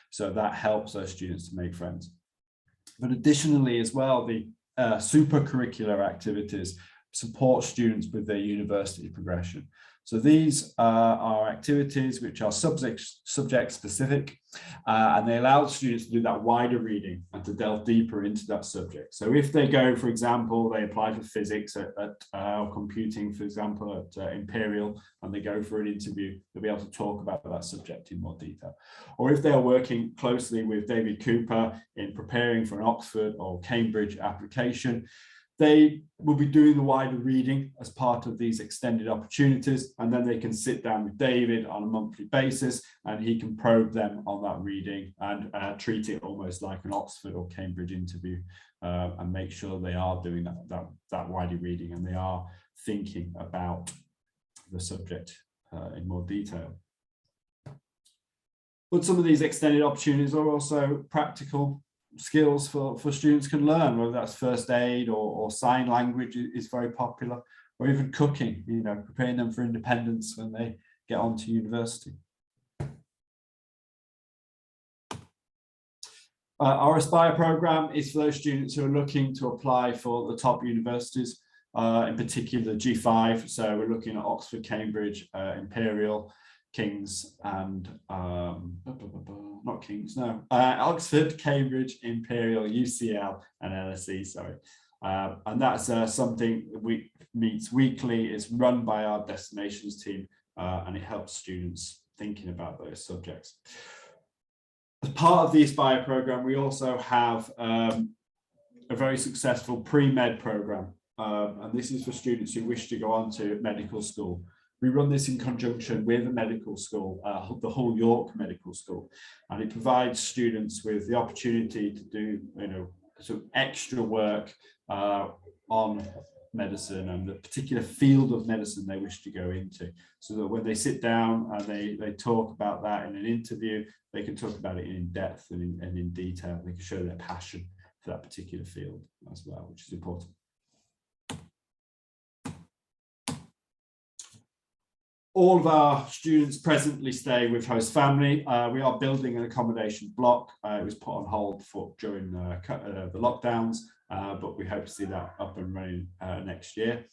So that helps those students to make friends. But additionally as well, the super curricular activities support students with their university progression. So these are activities which are subject specific, and they allow students to do that wider reading and to delve deeper into that subject. So if they go, for example, they apply for physics or computing, for example, at Imperial, and they go for an interview, they'll be able to talk about that subject in more detail. Or if they are working closely with David Cooper in preparing for an Oxford or Cambridge application, they will be doing the wider reading as part of these extended opportunities, and then they can sit down with David on a monthly basis and he can probe them on that reading and treat it almost like an Oxford or Cambridge interview, and make sure they are doing that wider reading and they are thinking about the subject in more detail. But some of these extended opportunities are also practical skills for students can learn, whether that's first aid or sign language is very popular, or even cooking, you know, preparing them for independence when they get on to university. Our Aspire programme is for those students who are looking to apply for the top universities, in particular G5. So we're looking at Oxford, Cambridge, Imperial, King's, and not King's, no, Oxford, Cambridge, Imperial, UCL, and LSE, sorry. And that's something that we meets weekly. It's run by our destinations team, and it helps students thinking about those subjects. As part of the Aspire programme, we also have a very successful pre-med programme, and this is for students who wish to go on to medical school. We run this in conjunction with a medical school, the Hull York Medical School, and it provides students with the opportunity to do, you know, sort of extra work on medicine and the particular field of medicine they wish to go into, so that when they sit down and they talk about that in an interview, they can talk about it in depth and in detail. They can show their passion for that particular field as well, which is important. All of our students presently stay with host family. We are building an accommodation block. It was put on hold during the lockdowns, but we hope to see that up and running next year.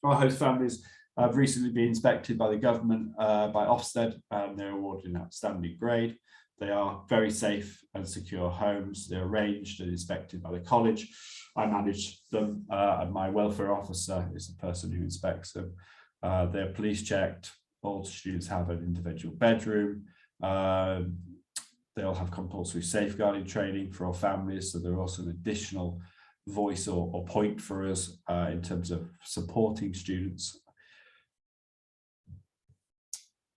Our host families have recently been inspected by the government, by Ofsted, and they're awarded an outstanding grade. They are very safe and secure homes. They're arranged and inspected by the college. I manage them, and my welfare officer is the person who inspects them. They're police checked. All students have an individual bedroom. They'll have compulsory safeguarding training for our families, so they're also an additional voice or point for us in terms of supporting students.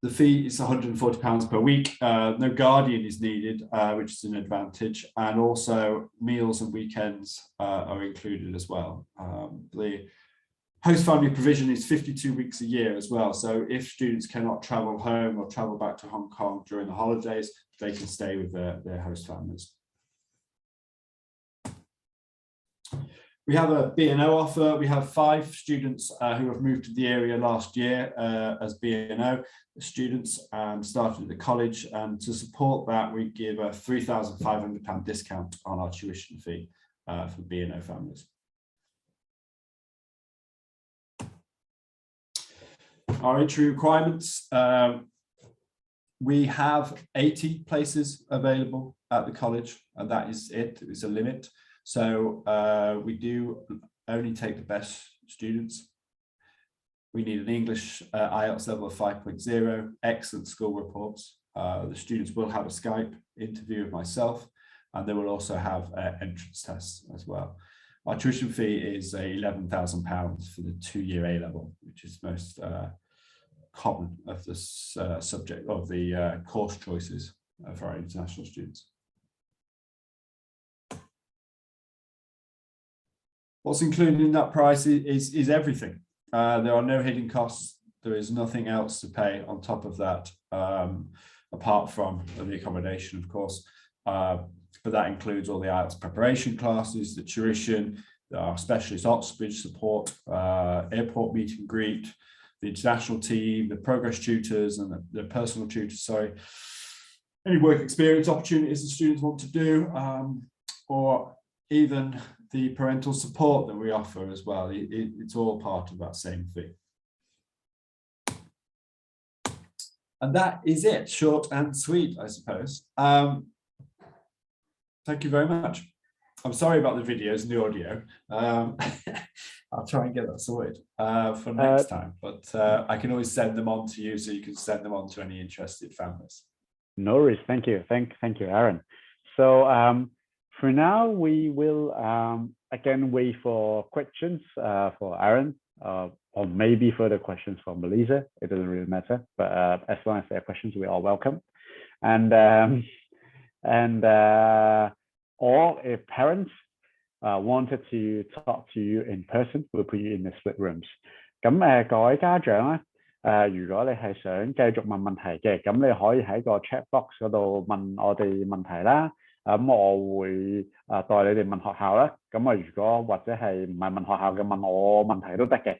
The fee is £140 per week. No guardian is needed, which is an advantage, and also meals and weekends are included as well. The host family provision is 52 weeks a year as well. So if students cannot travel home or travel back to Hong Kong during the holidays, they can stay with their host families. We have a B&O offer. We have 5 students who have moved to the area last year as B&O students and started at the college. And to support that, we give a £3,500 discount on our tuition fee for B&O families. Our entry requirements, we have 80 places available at the college, and that is it. It's a limit. So we do only take the best students. We need an English IELTS level of 5.0, excellent school reports. The students will have a Skype interview with myself, and they will also have entrance tests as well. Our tuition fee is £11,000 for the 2-year A level, which is most common of this subject of the course choices for our international students. What's included in that price is everything. There are no hidden costs. There is nothing else to pay on top of that, apart from the accommodation, of course. But that includes all the IELTS preparation classes, the tuition, our specialist Oxbridge support, airport meet and greet, the international team, the progress tutors and the personal tutors, sorry. Any work experience opportunities the students want to do, or even the parental support that we offer as well. It's all part of that same fee. And that is it, short and sweet, I suppose. Thank you very much. I'm sorry about the videos and the audio. I'll try and get that sorted for next time, but I can always send them on to you, so you can send them on to any interested families. No worries. Thank you. Thank you, Aaron. So for now, we will again wait for questions for Aaron, or maybe further questions from Melissa. It doesn't really matter, but as long as there are questions, we are welcome. Or if parents wanted to talk to you in person, we'll put you in the split rooms. 咁各位家長咧，如果你係想繼續問問題嘅，咁你可以喺個 chat box 嗰度問我哋問題啦。咁我會代你哋問學校啦。咁如果或者係唔係問學校嘅，問我問題都得嘅。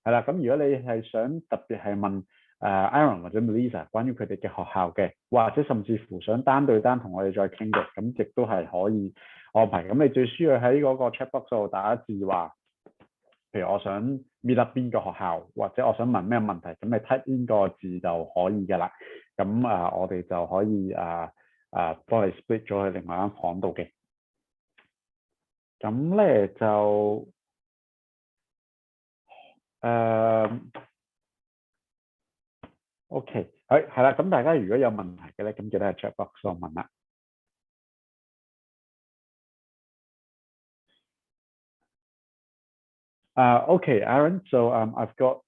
係啦，咁如果你係想特別係問Aaron 或者 Melissa 關於佢哋嘅學校嘅，或者甚至乎想單對單同我哋再傾嘅，咁亦都係可以安排。咁你最需要喺嗰個 chat box 度打字話，譬如我想 meet up 邊個學校，或者我想問咩問題，咁你 type 邊個字就可以㗎啦。咁我哋就可以幫你 split 咗去另外間房度嘅。咁咧就OK， 係啦，咁大家如果有問題嘅咧，咁記得喺 chat box 度問啦。Okay, Aaron. So I've got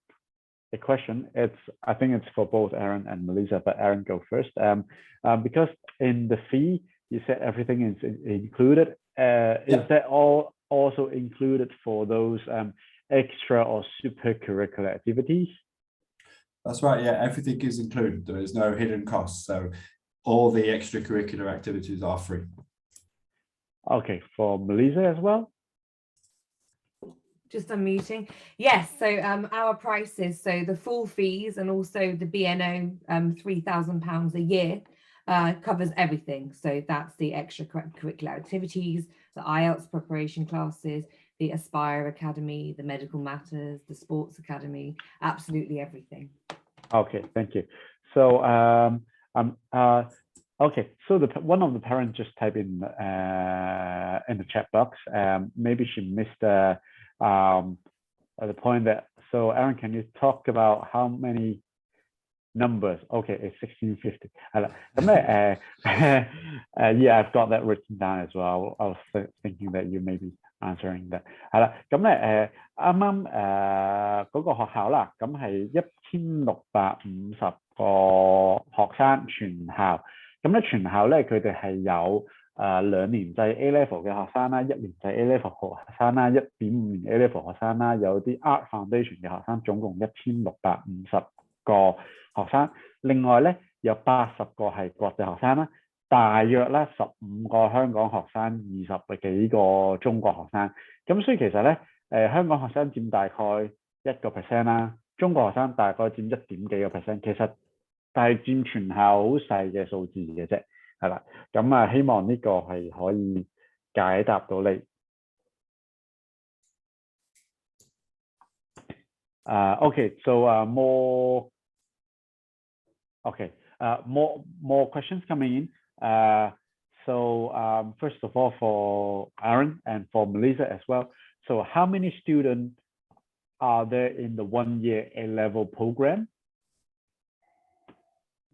a question. I think it's for both Aaron and Melissa, but Aaron, go first. Because in the fee you said everything is included. Is that all also included for those extra or super curricular activities? That's right, yeah, everything is included. There is no hidden costs, so all the extracurricular activities are free. Okay, for Melissa as well? Just unmuting. Yes, so our prices, so the full fees and also the BNO £3,000 a year covers everything. So that's the extracurricular activities, the IELTS preparation classes, the Aspire Academy, the Medical Matters, the Sports Academy, absolutely everything. Okay, thank you. So okay, so one of the parents just typed in the chat box. Maybe she missed the point that. So Aaron, can you talk about how many numbers? Okay, it's 1650. Yeah, I've got that written down as well. I was thinking that you may be answering that. 係啦，咁咧啱啱嗰個學校啦，咁係1650個學生全校，咁咧全校咧佢哋係有2年制 A level 嘅學生啦，1年制 A level 學生啦，1.5年 A level 學生啦，有啲 Art Foundation 嘅學生，總共1650個學生。另外咧有80個係國際學生啦。大約咧15個香港學生，20幾個中國學生，咁所以其實咧香港學生佔大概1% 啦，中國學生大概佔1點幾個%，其實但係佔全校好細嘅數字嘅啫，係啦，咁希望呢個係可以解答到你。Okay, so more questions coming in. So first of all, for Aaron and for Melissa as well. So how many students are there in the 1-year A-level program?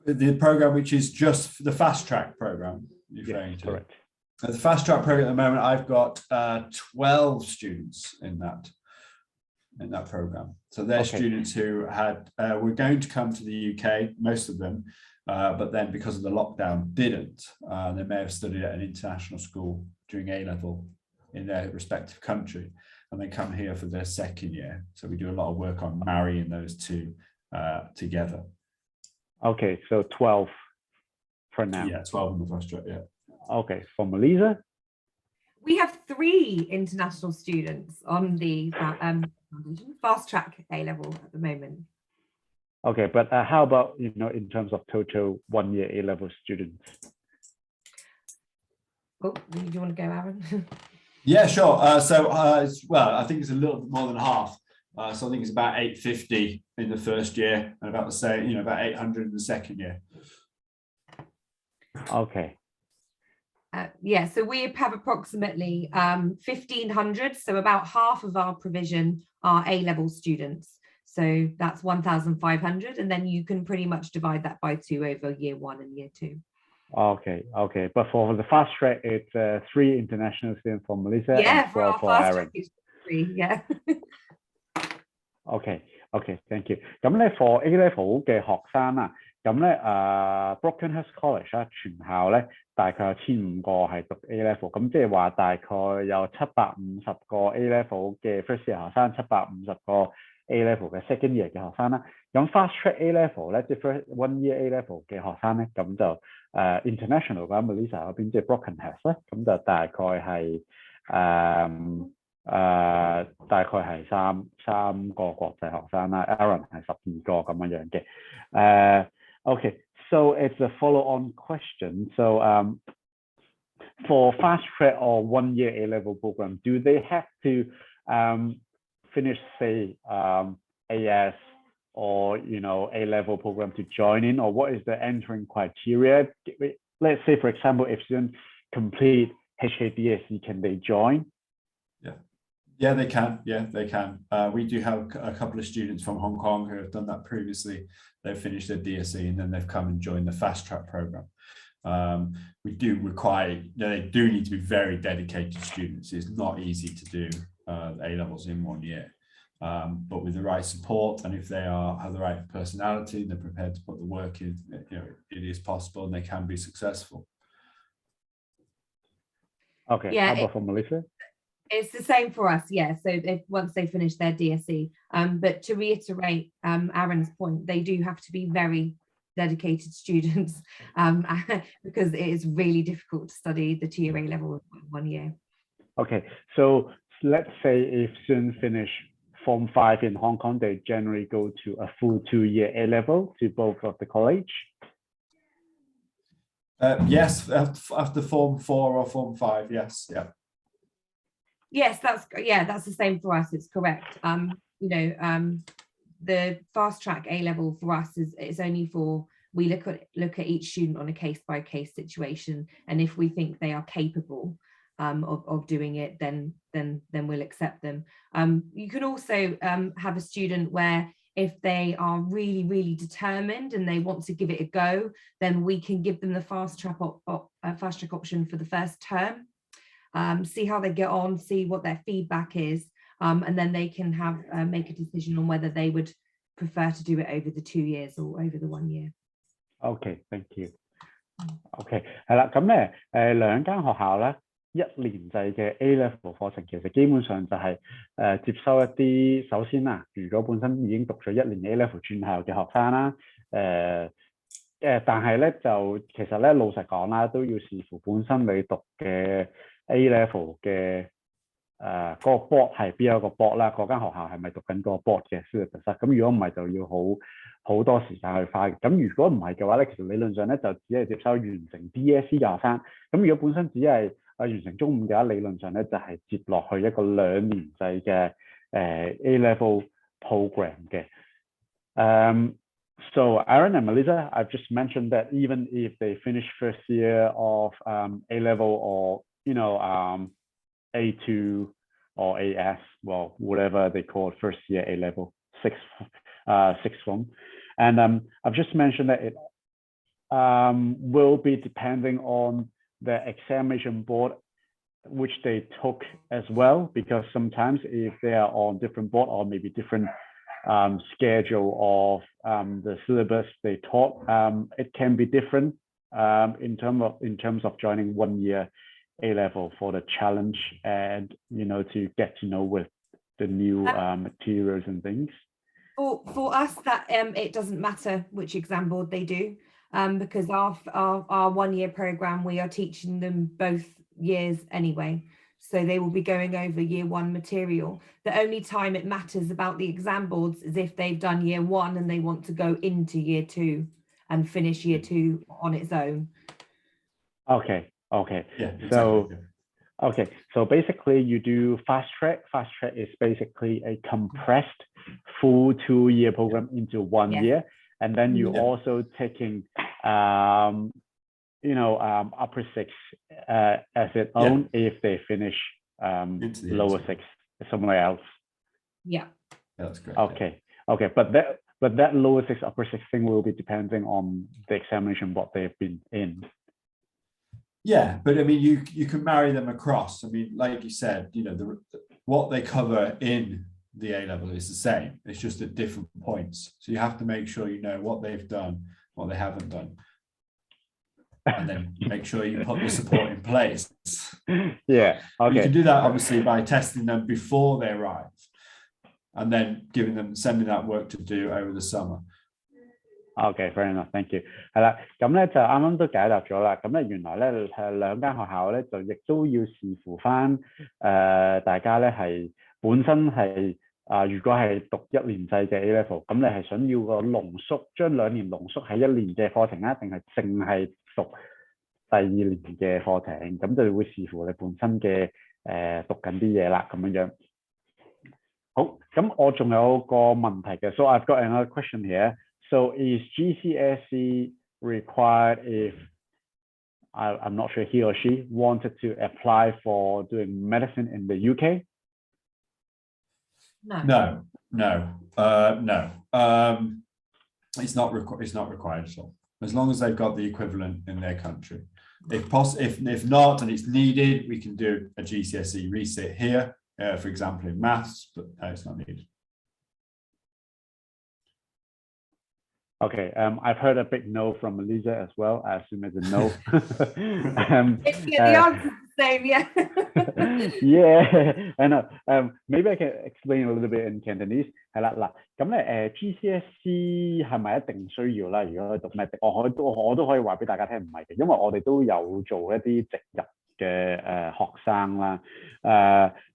The program which is just the fast track program you're referring to. Correct. The fast track program at the moment, I've got 12 students in that program. So they're students who were going to come to the UK, most of them, but then because of the lockdown didn't. They may have studied at an international school during A-level in their respective country, and they come here for their second year. So we do a lot of work on marrying those two together. Okay, so 12 for now. Yeah, 12 in the fast track, yeah. Okay, for Melissa? We have 3 international students on the fast track A-level at the moment. Okay, but how about, in terms of total 1-year A-level students? Oh, do you want to go, Aaron? Yeah, sure. Well, I think it's a little bit more than half. So I think it's about 850 in the first year and about the same, about 800 in the second year. Okay. Yeah, so we have approximately 1,500. So about half of our provision are A-level students. So that's 1,500. And then you can pretty much divide that by 2 over year 1 and year 2. Okay. But for the fast track, it's 3 international students for Melissa and 12 for Aaron. Track, it's 3, yeah. OK, thank you。咁咧 for A-level 嘅學生啊，咁咧Brockenhurst College 咧全校咧大概有1500個係讀 A-level， 咁即係話大概有750個 A-level 嘅 first year 學生，750個 A-level 嘅 second year 嘅學生啦。咁 fast track A-level 咧，即係 first 1 year A-level 嘅學生咧，咁就international 嗰 Melissa 嗰邊即係 Brockenhurst 咧，咁就大概係大概係三個國際學生啦 ，Aaron 係12個咁樣嘅。Okay, so it's a follow-on question. So for fast track or 1-year A-level program, do they have to finish, say, AS or A-level program to join in, or what is the entering criteria? Let's say, for example, if students complete HKDSE, can they join? Yeah, they can. Yeah, they can. We do have a couple of students from Hong Kong who have done that previously. They've finished their DSE and then they've come and joined the fast track program. We do require, they do need to be very dedicated students. It's not easy to do A-levels in 1 year. But with the right support, and if they have the right personality, they're prepared to put the work in, it is possible and they can be successful. Okay, yeah, how about for Melissa? It's the same for us, yeah. So once they finish their DSE, but to reiterate Aaron's point, they do have to be very dedicated students because it is really difficult to study the 2-year A-level in 1 year. Okay, so let's say if students finish Form 5 in Hong Kong, they generally go to a full 2-year A-level to both of the college? Yes, after Form 4 or Form 5, yes, yeah. Yes, that's the same for us. It's correct. The fast track A-level for us is only for, we look at each student on a case-by-case situation, and if we think they are capable of doing it, then we'll accept them. You can also have a student where if they are really, really determined and they want to give it a go, then we can give them the fast track option for the first term. See how they get on, see what their feedback is, and then they can make a decision on whether they would prefer to do it over the 2 years or over the 1 year. Okay, thank you. Okay, 係啦，咁咧兩間學校咧1年制嘅 A-level 課程其實基本上就係接收一啲首先啦，如果本身已經讀咗1年 A-level 轉校嘅學生啦，但係咧就其實咧老實講啦，都要視乎本身你讀嘅 A-level 嘅嗰個 board 係邊一個 board 啦，嗰間學校係咪讀緊嗰個 board 嘅 syllabus？ 咁如果唔係就要好多時間去花嘅。咁如果唔係嘅話咧，其實理論上咧就只係接收完成 DSE 嘅學生。咁如果本身只係完成中五嘅話，理論上咧就係接落去一個2年制嘅A-level program 嘅。So Aaron and Melissa, I've just mentioned that even if they finish first year of A-level or A2 or AS, well, whatever they call it, first year A-level, sixth form. And I've just mentioned that it will be depending on the examination board which they took as well, because sometimes if they are on different board or maybe different schedule of the syllabus they taught, it can be different in terms of joining 1 year A-level for the challenge and to get to know with the new materials and things. For us, that it doesn't matter which exam board they do, because our 1 year program, we are teaching them both years anyway, so they will be going over year 1 material. The only time it matters about the exam boards is if they've done year 1 and they want to go into year 2 and finish year 2 on its own. Okay. Yeah, exactly. So okay, so basically you do fast track. Fast track is basically a compressed full 2 year program into 1 year, and then you also taking upper 6 as its own if they finish lower 6 somewhere else. Yeah, that's great. Okay, but that lower 6 upper 6 thing will be depending on the examination board they've been in. Yeah, but I mean, you can marry them across. I mean, like you said, what they cover in the A-level is the same. It's just at different points. So you have to make sure you know what they've done, what they haven't done, and then make sure you put the support in place. Yeah, okay. You can do that obviously by testing them before they arrive, and then sending that work to do over the summer. Okay, fair enough, thank you。係啦，咁咧就啱啱都解答咗啦。咁咧原來咧係兩間學校咧就亦都要視乎翻大家咧係本身係如果係讀1年制嘅 A-level， 咁你係想要個濃縮，將2年濃縮喺1年嘅課程啊，定係淨係讀第2年嘅課程？咁就會視乎你本身嘅讀緊啲嘢啦，咁樣。好，咁我仲有個問題嘅 ，so I've got another question here. So is GCSE required if I'm not sure he or she wanted to apply for doing medicine in the UK? No. It's not required at all. As long as they've got the equivalent in their country. If not, and it's needed, we can do a GCSE resit here, for example, in maths, but it's not needed. Okay, I've heard a big no from Lisa as well. I assume it's a no. The answer's the same, yeah. Yeah, I know. Maybe I can explain a little bit in Cantonese. 係啦，嗱，咁咧GCSE 係咪一定需要啦？如果去讀 medic， 我都可以話俾大家聽唔係嘅，因為我哋都有做一啲直入嘅學生啦。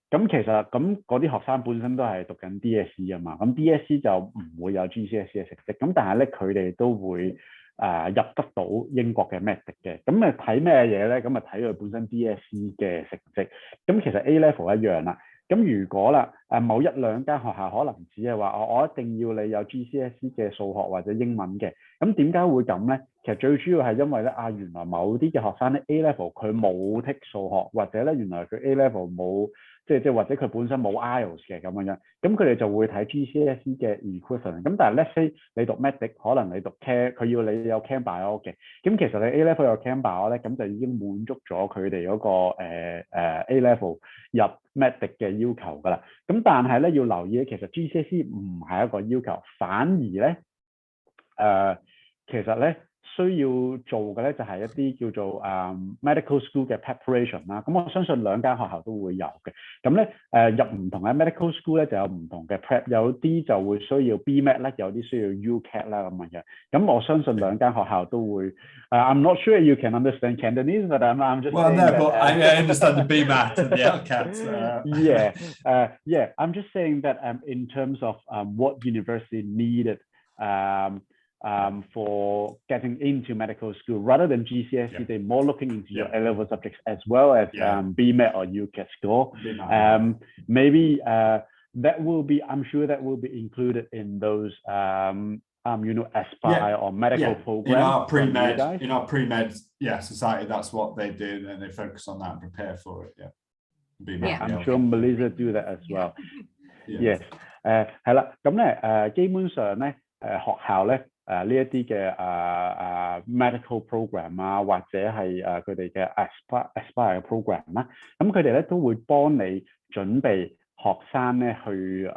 咁其實咁嗰啲學生本身都係讀緊 DSE 啊嘛，咁 DSE 就唔會有 GCSE 嘅成績，咁但係咧佢哋都會入得到英國嘅 medic 嘅，咁啊睇咩嘢咧？咁啊睇佢本身 DSE 嘅成績，咁其實 A-level 一樣啦。咁如果啦某1、2間學校可能只係話我一定要你有 GCSE 嘅數學或者英文嘅，咁點解會咁咧？其實最主要係因為咧原來某啲嘅學生咧 A-level 佢冇剔數學，或者咧原來佢 A-level 冇即或者佢本身冇 IELTS 嘅咁樣，咁佢哋就會睇 GCSE 嘅 equivalent。咁但係 let's say 你讀 medic， 可能你讀 chem， 佢要你有 chem bio 嘅，咁其實你 A-level 有 chem bio 咧，咁就已經滿足咗佢哋嗰個A-level 入 medic 嘅要求㗎啦。咁但係咧要留意咧，其實 GCSE 唔係一個要求，反而咧其實咧需要做嘅咧就係一啲叫做medical school 嘅 preparation 啦。咁我相信2間學校都會有嘅。咁咧入唔同嘅 medical school 咧就有唔同嘅 prep， 有啲就會需要 BMAT 啦，有啲需要 UCAT 啦咁樣。咁我相信2間學校都會。I'm not sure you can understand Cantonese, but I'm just well, saying no, that, but I understand the BMAT and the LCAT. Yeah. I'm just saying that in terms of what university needed for getting into medical school, rather than GCSE, they're more looking into your A-level subjects as well as BMAT or UCAT score. Maybe that will be, I'm sure that will be included in those Aspire or medical program. In our pre-med society, that's what they do, and they focus on that and prepare for it. I'm sure Melissa do that as well. Yes. Yes， 係啦，咁咧基本上咧學校咧呢一啲嘅medical program 啊，或者係佢哋嘅 aspire 嘅 program 啦，咁佢哋咧都會幫你準備學生咧去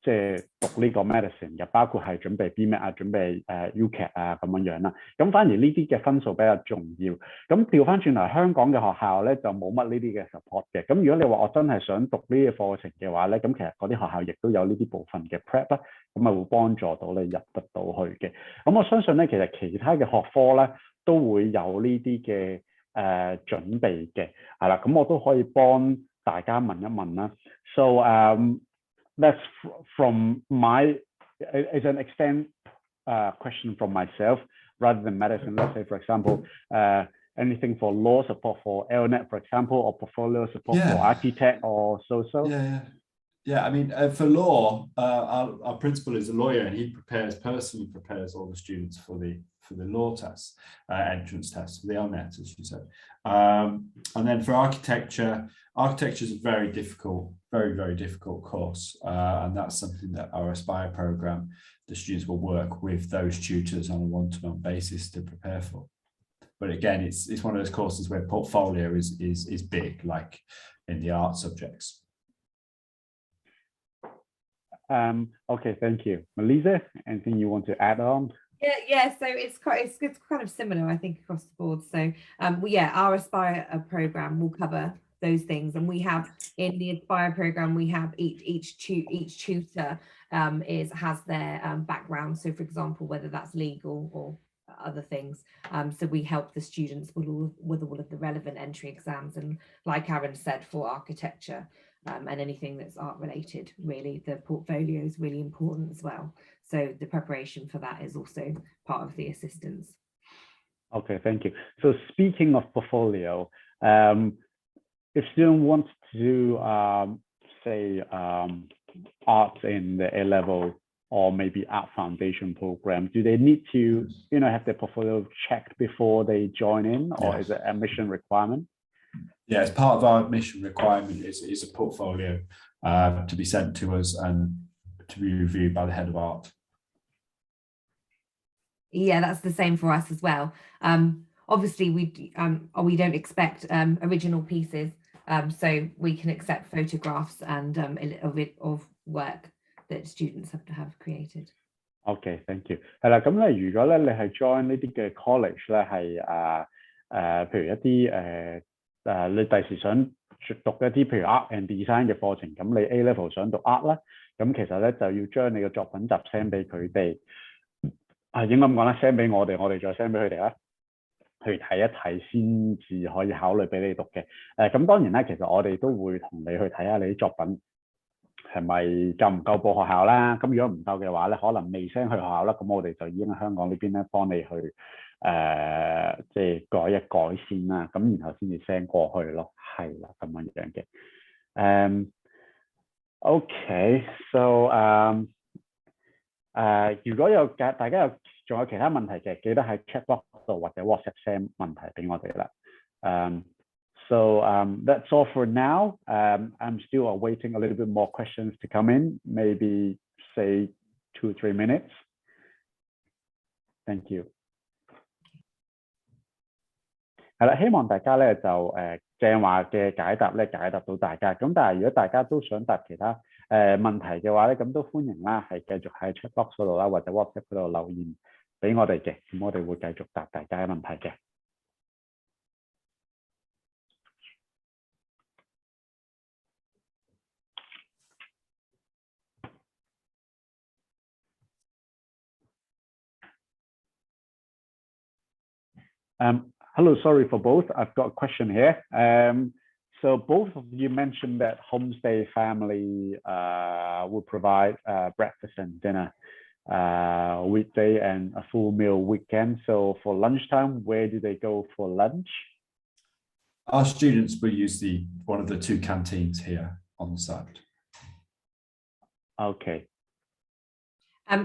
即係讀呢個 medicine 嘅，包括係準備 BMAT 啊、準備UCAT 啊咁樣啦。咁反而呢啲嘅分數比較重要。咁調翻轉嚟香港嘅學校咧就冇乜呢啲嘅 support 嘅。咁如果你話我真係想讀呢個課程嘅話咧，咁其實嗰啲學校亦都有呢啲部分嘅 prep 啦，咁啊會幫助到你入得到去嘅。咁我相信咧，其實其他嘅學科咧都會有呢啲嘅準備嘅，係啦。咁我都可以幫大家問一問啦。So that's from it's an extent question from myself rather than medicine. Let's say, for example, anything for law support for LNet, for example, or portfolio support for architect or so. Yeah. I mean, for law, our principal is a lawyer, and he personally prepares all the students for the law test, entrance test, for the LNet, as you said. And then for architecture is a very difficult, very difficult course, and that's something that our Aspire program, the students will work with those tutors on a one-to-one basis to prepare for. But again, it's one of those courses where portfolio is big, like in the art subjects. Okay, thank you. Melissa, anything you want to add on? Yeah. So it's kind of similar, I think, across the board. So our Aspire program will cover those things, and we have in the Aspire program we have each tutor has their background. So, for example, whether that's legal or other things. So we help the students with all of the relevant entry exams, and like Aaron said, for architecture. And anything that's art related, really, the portfolio is really important as well. So the preparation for that is also part of the assistance. Okay, thank you. So speaking of portfolio, if student wants to say arts in the A-level or maybe art foundation program, do they need to have their portfolio checked before they join in, or is it a admission requirement? Yeah, as part of our admission requirement is a portfolio to be sent to us and to be reviewed by the head of art. Yeah, that's the same for us as well. Obviously, we don't expect original pieces, so we can accept photographs and of work that students have created. Okay, thank you. 係啦，咁咧，如果咧你係 join 呢啲嘅 college 咧，係譬如一啲你第時想讀一啲譬如 art and design 嘅課程，咁你 A level 想讀 art 啦，咁其實咧就要將你嘅作品集 send 俾佢哋，應該咁講啦 ，send 俾我哋，我哋再 send 俾佢哋啦，去睇一睇先至可以考慮俾你讀嘅。咁當然啦，其實我哋都會同你去睇下你啲作品係咪夠唔夠報學校啦。咁如果唔夠嘅話咧，可能未 send 去學校啦，咁我哋就已經喺香港呢邊咧幫你去即係改一改先啦，咁然後先至 send 過去咯，係啦，咁樣嘅。Okay, so 如果大家仲有其他問題嘅，記得喺 chat box 度或者 WhatsApp send 問題俾我哋啦。So that's all for now. I'm still awaiting a little bit more questions to come in, maybe say 2 or 3 minutes. Thank you. 係啦，希望大家咧就正話嘅解答咧解答到大家。咁但係如果大家都想答其他問題嘅話咧，咁都歡迎啦，係繼續喺 chat box 嗰度啦，或者 WhatsApp 嗰度留言俾我哋嘅，咁我哋會繼續答大家嘅問題嘅。Hello, sorry for both. I've got a question here. So both of you mentioned that homestay family will provide breakfast and dinner weekday and a full meal weekend. So for lunchtime, where do they go for lunch? Our students will use one of the 2 canteens here on site. Okay.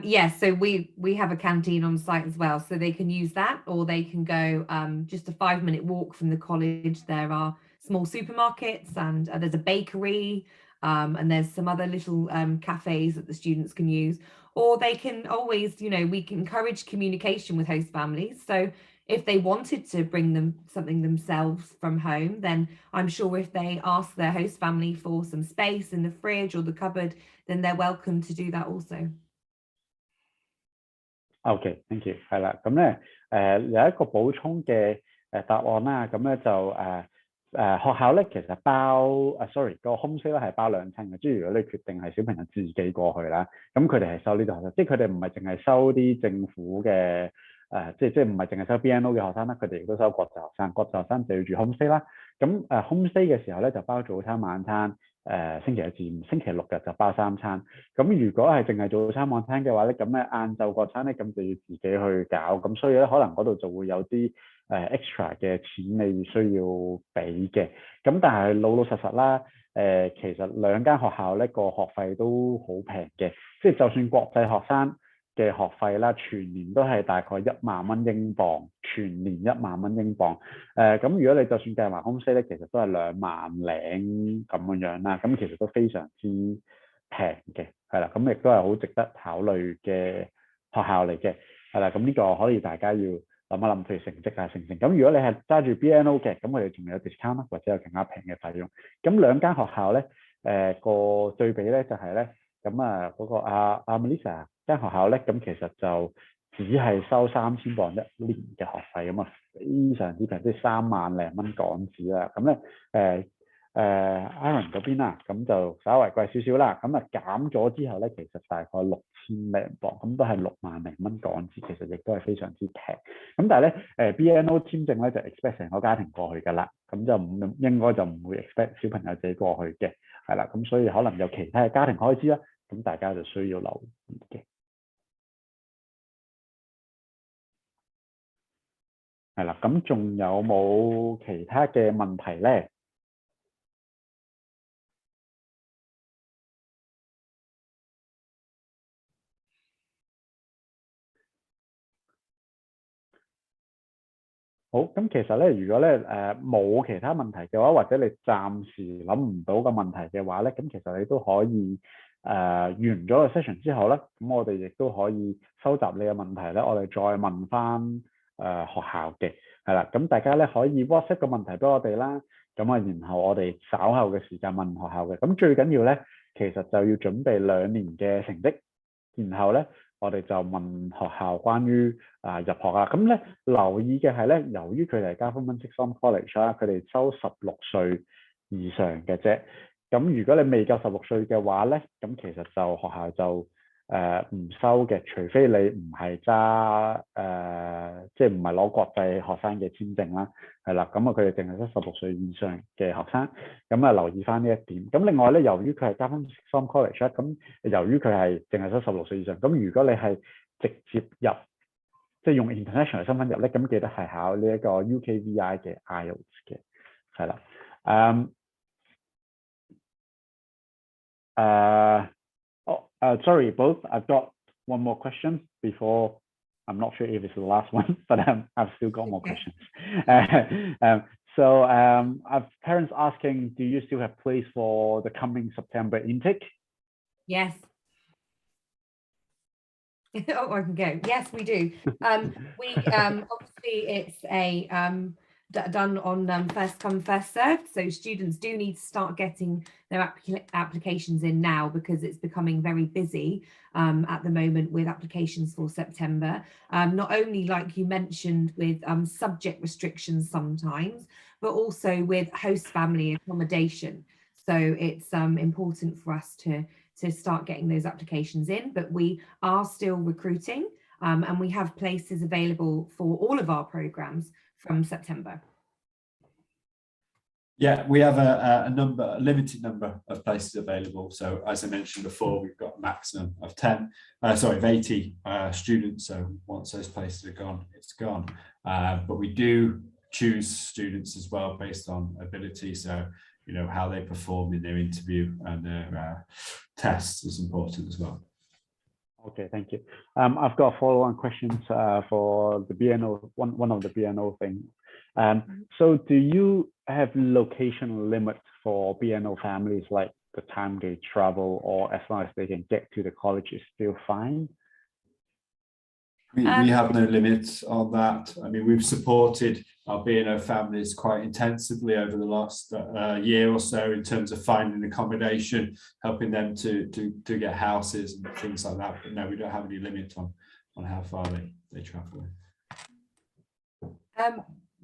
Yes, so we have a canteen on site as well, so they can use that, or they can go just a 5-minute walk from the college. There are small supermarkets, and there's a bakery, and there's some other little cafes that the students can use. Or they can always, we can encourage communication with host families. So if they wanted to bring them something themselves from home, then I'm sure if they ask their host family for some space in the fridge or the cupboard, then they're welcome to do that also. OK, thank you。係啦，咁咧有一個補充嘅答案啦，咁咧就學校咧其實sorry 個 homestay 咧係包兩餐嘅，即係如果你決定係小朋友自己過去啦，咁佢哋係收呢度學生，即係佢哋唔係淨係收啲政府嘅即唔係淨係收 BNO 嘅學生啦，佢哋亦都收國際學生，國際學生就要住 homestay 啦。咁homestay 嘅時候咧就包早餐晚餐，星期一至五，星期六日就包三餐。咁如果係淨係早餐晚餐嘅話咧，咁咧晏晝嗰餐咧咁就要自己去搞，咁所以咧可能嗰度就會有啲extra 嘅錢你需要俾嘅。咁但係老老實實啦，其實兩間學校咧個學費都好平嘅，即係就算國際學生嘅學費啦，全年都係大概1萬蚊英鎊，全年1萬蚊英鎊。咁如果你就算計埋 homestay 咧，其實都係2萬零咁樣啦。咁其實都非常之平嘅，係啦。咁亦都係好值得考慮嘅學校嚟嘅，係啦。咁呢個可以大家要諗一諗，譬如成績啊、成。咁如果你係揸住 BNO 嘅，咁我哋仲有 discount 啦，或者有更加平嘅費用。咁兩間學校咧，個對比咧就係咧，咁嗰個阿 Melissa 間學校咧，咁其實就只係收3000磅一年嘅學費，咁非常之平，即係3萬零蚊港紙啦。咁咧Aaron 嗰邊啦，咁就稍為貴少少啦。咁減咗之後咧，其實大概6000零磅，咁都係6萬零蚊港紙，其實亦都係非常之平。咁但係咧BNO 簽證咧就 expect 成個家庭過去㗎啦，咁就應該就唔會 expect 小朋友自己過去嘅，係啦。咁所以可能有其他嘅家庭開支啦，咁大家就需要留意嘅。係啦，咁仲有冇其他嘅問題咧？好，咁其實咧，如果咧冇其他問題嘅話，或者你暫時諗唔到個問題嘅話咧，咁其實你都可以完咗個 session 之後咧，咁我哋亦都可以收集你嘅問題咧，我哋再問翻學校嘅，係啦。咁大家咧可以 WhatsApp 個問題俾我哋啦，咁然後我哋稍後嘅時間問學校嘅。咁最緊要咧，其實就要準備2年嘅成績，然後咧我哋就問學校關於入學啦。咁咧留意嘅係咧，由於佢哋係 Government Sixth Form College 啦，佢哋收16歲以上嘅啫。咁如果你未夠16歲嘅話咧，咁其實就學校就唔收嘅，除非你唔係即係唔係攞國際學生嘅簽證啦，係啦。咁佢哋淨係得16歲以上嘅學生，咁留意翻呢一點。咁另外咧，由於佢係Government Sixth Form College，咁由於佢係淨係得16歲以上，咁如果你係直接入，即係用 international 身份入咧，咁記得係考呢一個 UKVI 嘅 IELTS 嘅，係啦。Sorry, both. I've got one more question before. I'm not sure if it's the last one, but I've still got more questions. So I've parents asking, do you still have place for the coming September intake? Yes. Oh, I can go. Yes, we do. We obviously it's a done on first come first served, so students do need to start getting their applications in now, because it's becoming very busy at the moment with applications for September, not only like you mentioned with subject restrictions sometimes, but also with host family accommodation. So it's important for us to start getting those applications in, but we are still recruiting and we have places available for all of our programs from September. Yeah, we have a limited number of places available. So as I mentioned before, we've got a maximum of 80 students. So once those places are gone, it's gone. But we do choose students as well based on ability. So, you know, how they perform in their interview and their tests is important as well. Okay, thank you. I've got follow-on questions for the BNO, one of the BNO things. So do you have location limits for BNO families, like the time they travel, or as long as they can get to the college is still fine? We have no limits on that. I mean, we've supported our BNO families quite intensively over the last year or so in terms of finding accommodation, helping them to get houses and things like that. But no, we don't have any limit on how far they travel.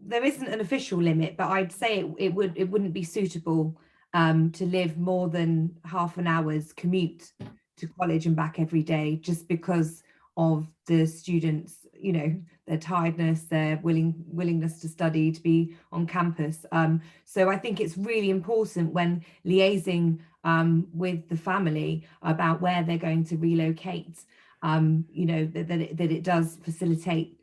There isn't an official limit, but I'd say it wouldn't be suitable to live more than half an hour's commute to college and back every day, just because of the students, you know, their tiredness, their willingness to study, to be on campus. So I think it's really important when liaising with the family about where they're going to relocate, you know, that it does facilitate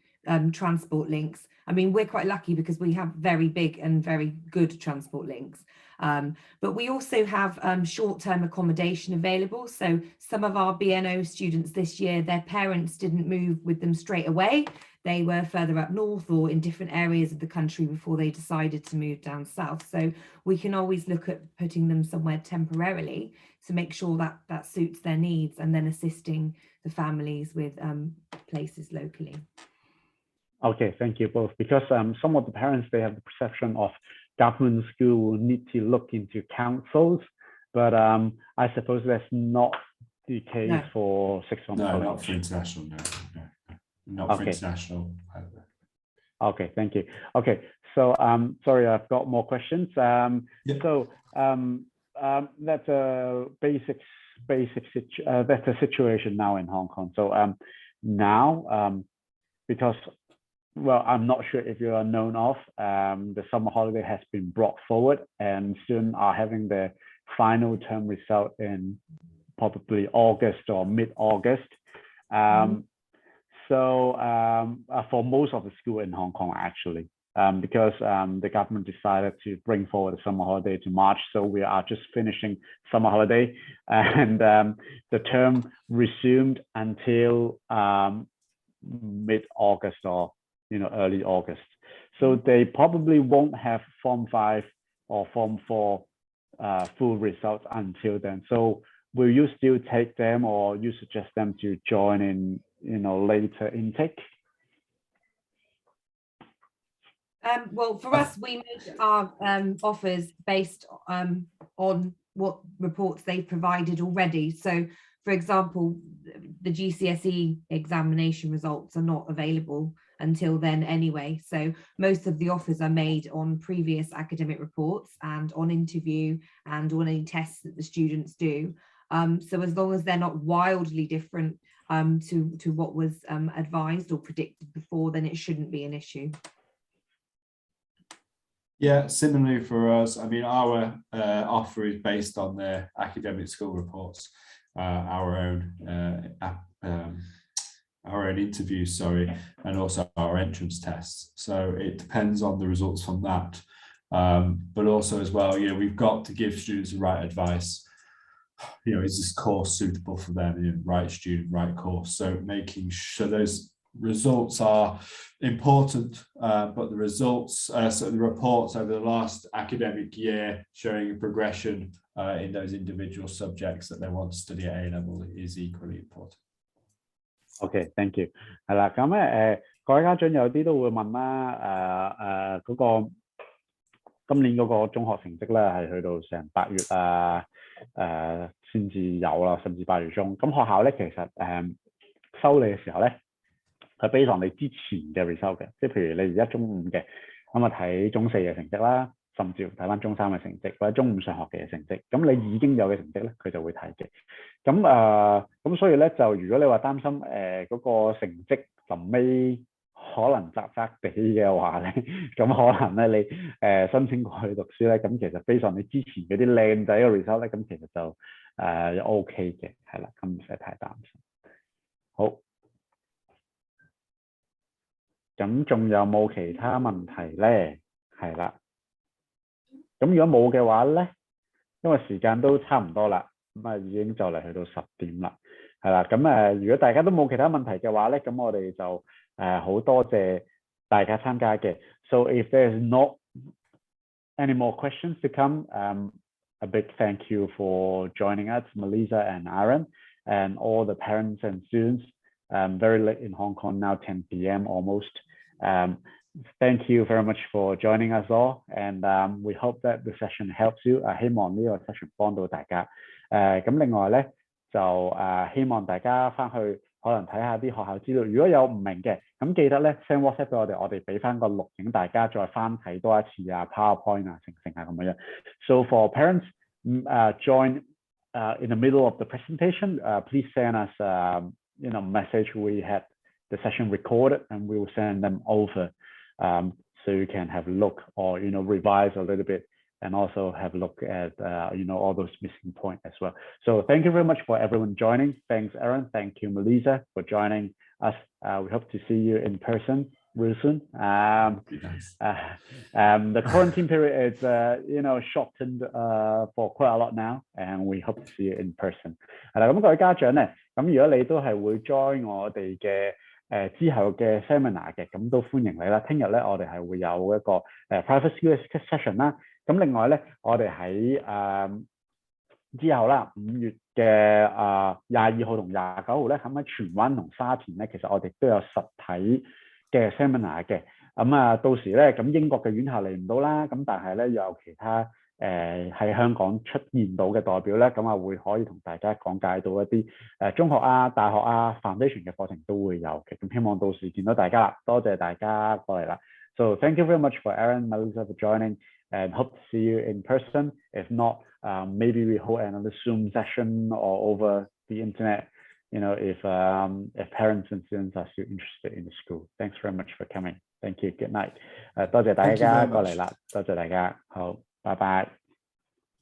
transport links. I mean, we're quite lucky because we have very big and very good transport links. But we also have short-term accommodation available. So some of our BNO students this year, their parents didn't move with them straight away. They were further up north or in different areas of the country before they decided to move down south. So we can always look at putting them somewhere temporarily to make sure that that suits their needs, and then assisting the families with places locally. Okay, thank you both. Because some of the parents, they have the perception of government school will need to look into councils, but I suppose that's not the case for sixth form. No, not for international. No. Not for international. Okay, thank you. Okay, so sorry, I've got more questions. So that's a that's a situation now in Hong Kong. So now, because, well, I'm not sure if you are known of, the summer holiday has been brought forward, and students are having their final term result in probably August or mid-August. So for most of the school in Hong Kong, actually, because the government decided to bring forward the summer holiday to March. So we are just finishing summer holiday, and the term resumed until mid-August or early August. So they probably won't have Form 5 or Form 4 full results until then. So will you still take them, or you suggest them to join in later intake? Well, for us, we make our offers based on what reports they've provided already. So, for example, the GCSE examination results are not available until then anyway. So most of the offers are made on previous academic reports and on interview and on any tests that the students do. So as long as they're not wildly different to what was advised or predicted before, then it shouldn't be an issue. Yeah, similarly for us, I mean, our offer is based on their academic school reports, our own interviews, and also our entrance tests. So it depends on the results from that. But also as well, we've got to give students the right advice. Is this course suitable for them? Right student, right course. So making sure those results are important, but the results, so the reports over the last academic year showing a progression in those individual subjects that they want to study at A-level is equally important. Okay, thank you. 係啦，咁各位家長有啲都會問啦，嗰個今年嗰個中學成績咧係去到成8月先至有啦，甚至8月中。咁學校咧其實收你嘅時候咧係based on你之前嘅 result 嘅，即係譬如你而家中5嘅，咁啊睇中4嘅成績啦，甚至乎睇翻中3嘅成績或者中5上學期嘅成績，咁你已經有嘅成績咧，佢就會睇嘅。咁所以咧就如果你話擔心嗰個成績臨尾可能渣地嘅話咧，咁可能咧你申請過去讀書咧，咁其實based on你之前嗰啲靚仔嘅 result 咧，咁其實就OK 嘅，係啦，咁唔使太擔心。好。咁仲有冇其他問題咧？係啦。咁如果冇嘅話咧，因為時間都差唔多啦，咁已經就嚟去到10點啦，係啦。咁如果大家都冇其他問題嘅話咧，咁我哋就好多謝大家參加嘅。So if there's not any more questions to come, a big thank you for joining us, Melissa and Aaron, and all the parents and students. Very late in Hong Kong now, 10 p.m. almost. Thank you very much for joining us all, and we hope that the session helps you. 希望呢個 session 幫到大家。咁另外咧就希望大家翻去可能睇下啲學校資料，如果有唔明嘅，咁記得咧 send WhatsApp 俾我哋俾翻個錄影，大家再翻睇多一次啊 PowerPoint 啊成咁樣。So for parents join in the middle of the presentation, please send us message. We had the session recorded and we will send them over. So you can have a look or revise a little bit and also have a look at all those missing points as well. So thank you very much for everyone joining. Thanks Aaron, thank you Melissa for joining us. We hope to see you in person real soon. The quarantine period is shortened for quite a lot now, and we hope to see you in person. 係啦，咁各位家長咧，咁如果你都係會 join 我哋嘅之後嘅 seminar 嘅，咁都歡迎你啦。聽日咧，我哋係會有一個private skills session 啦。咁另外咧，我哋喺之後啦，5月嘅22號同29號咧，咁喺荃灣同沙田咧，其實我哋都有實體嘅 seminar 嘅。咁到時咧，咁英國嘅院校嚟唔到啦，咁但係咧又有其他喺香港出現到嘅代表咧，咁會可以同大家講解到一啲中學啊、大學啊、foundation 嘅課程都會有嘅。咁希望到時見到大家啦，多謝大家過嚟啦。So thank you very much for Aaron, Melissa for joining, and hope to see you in person. If not, maybe we hold another Zoom session or over the internet. If parents and students are still interested in the school. Thanks very much for coming. Thank you. Good night. 多謝大家過嚟啦，多謝大家，好，拜拜。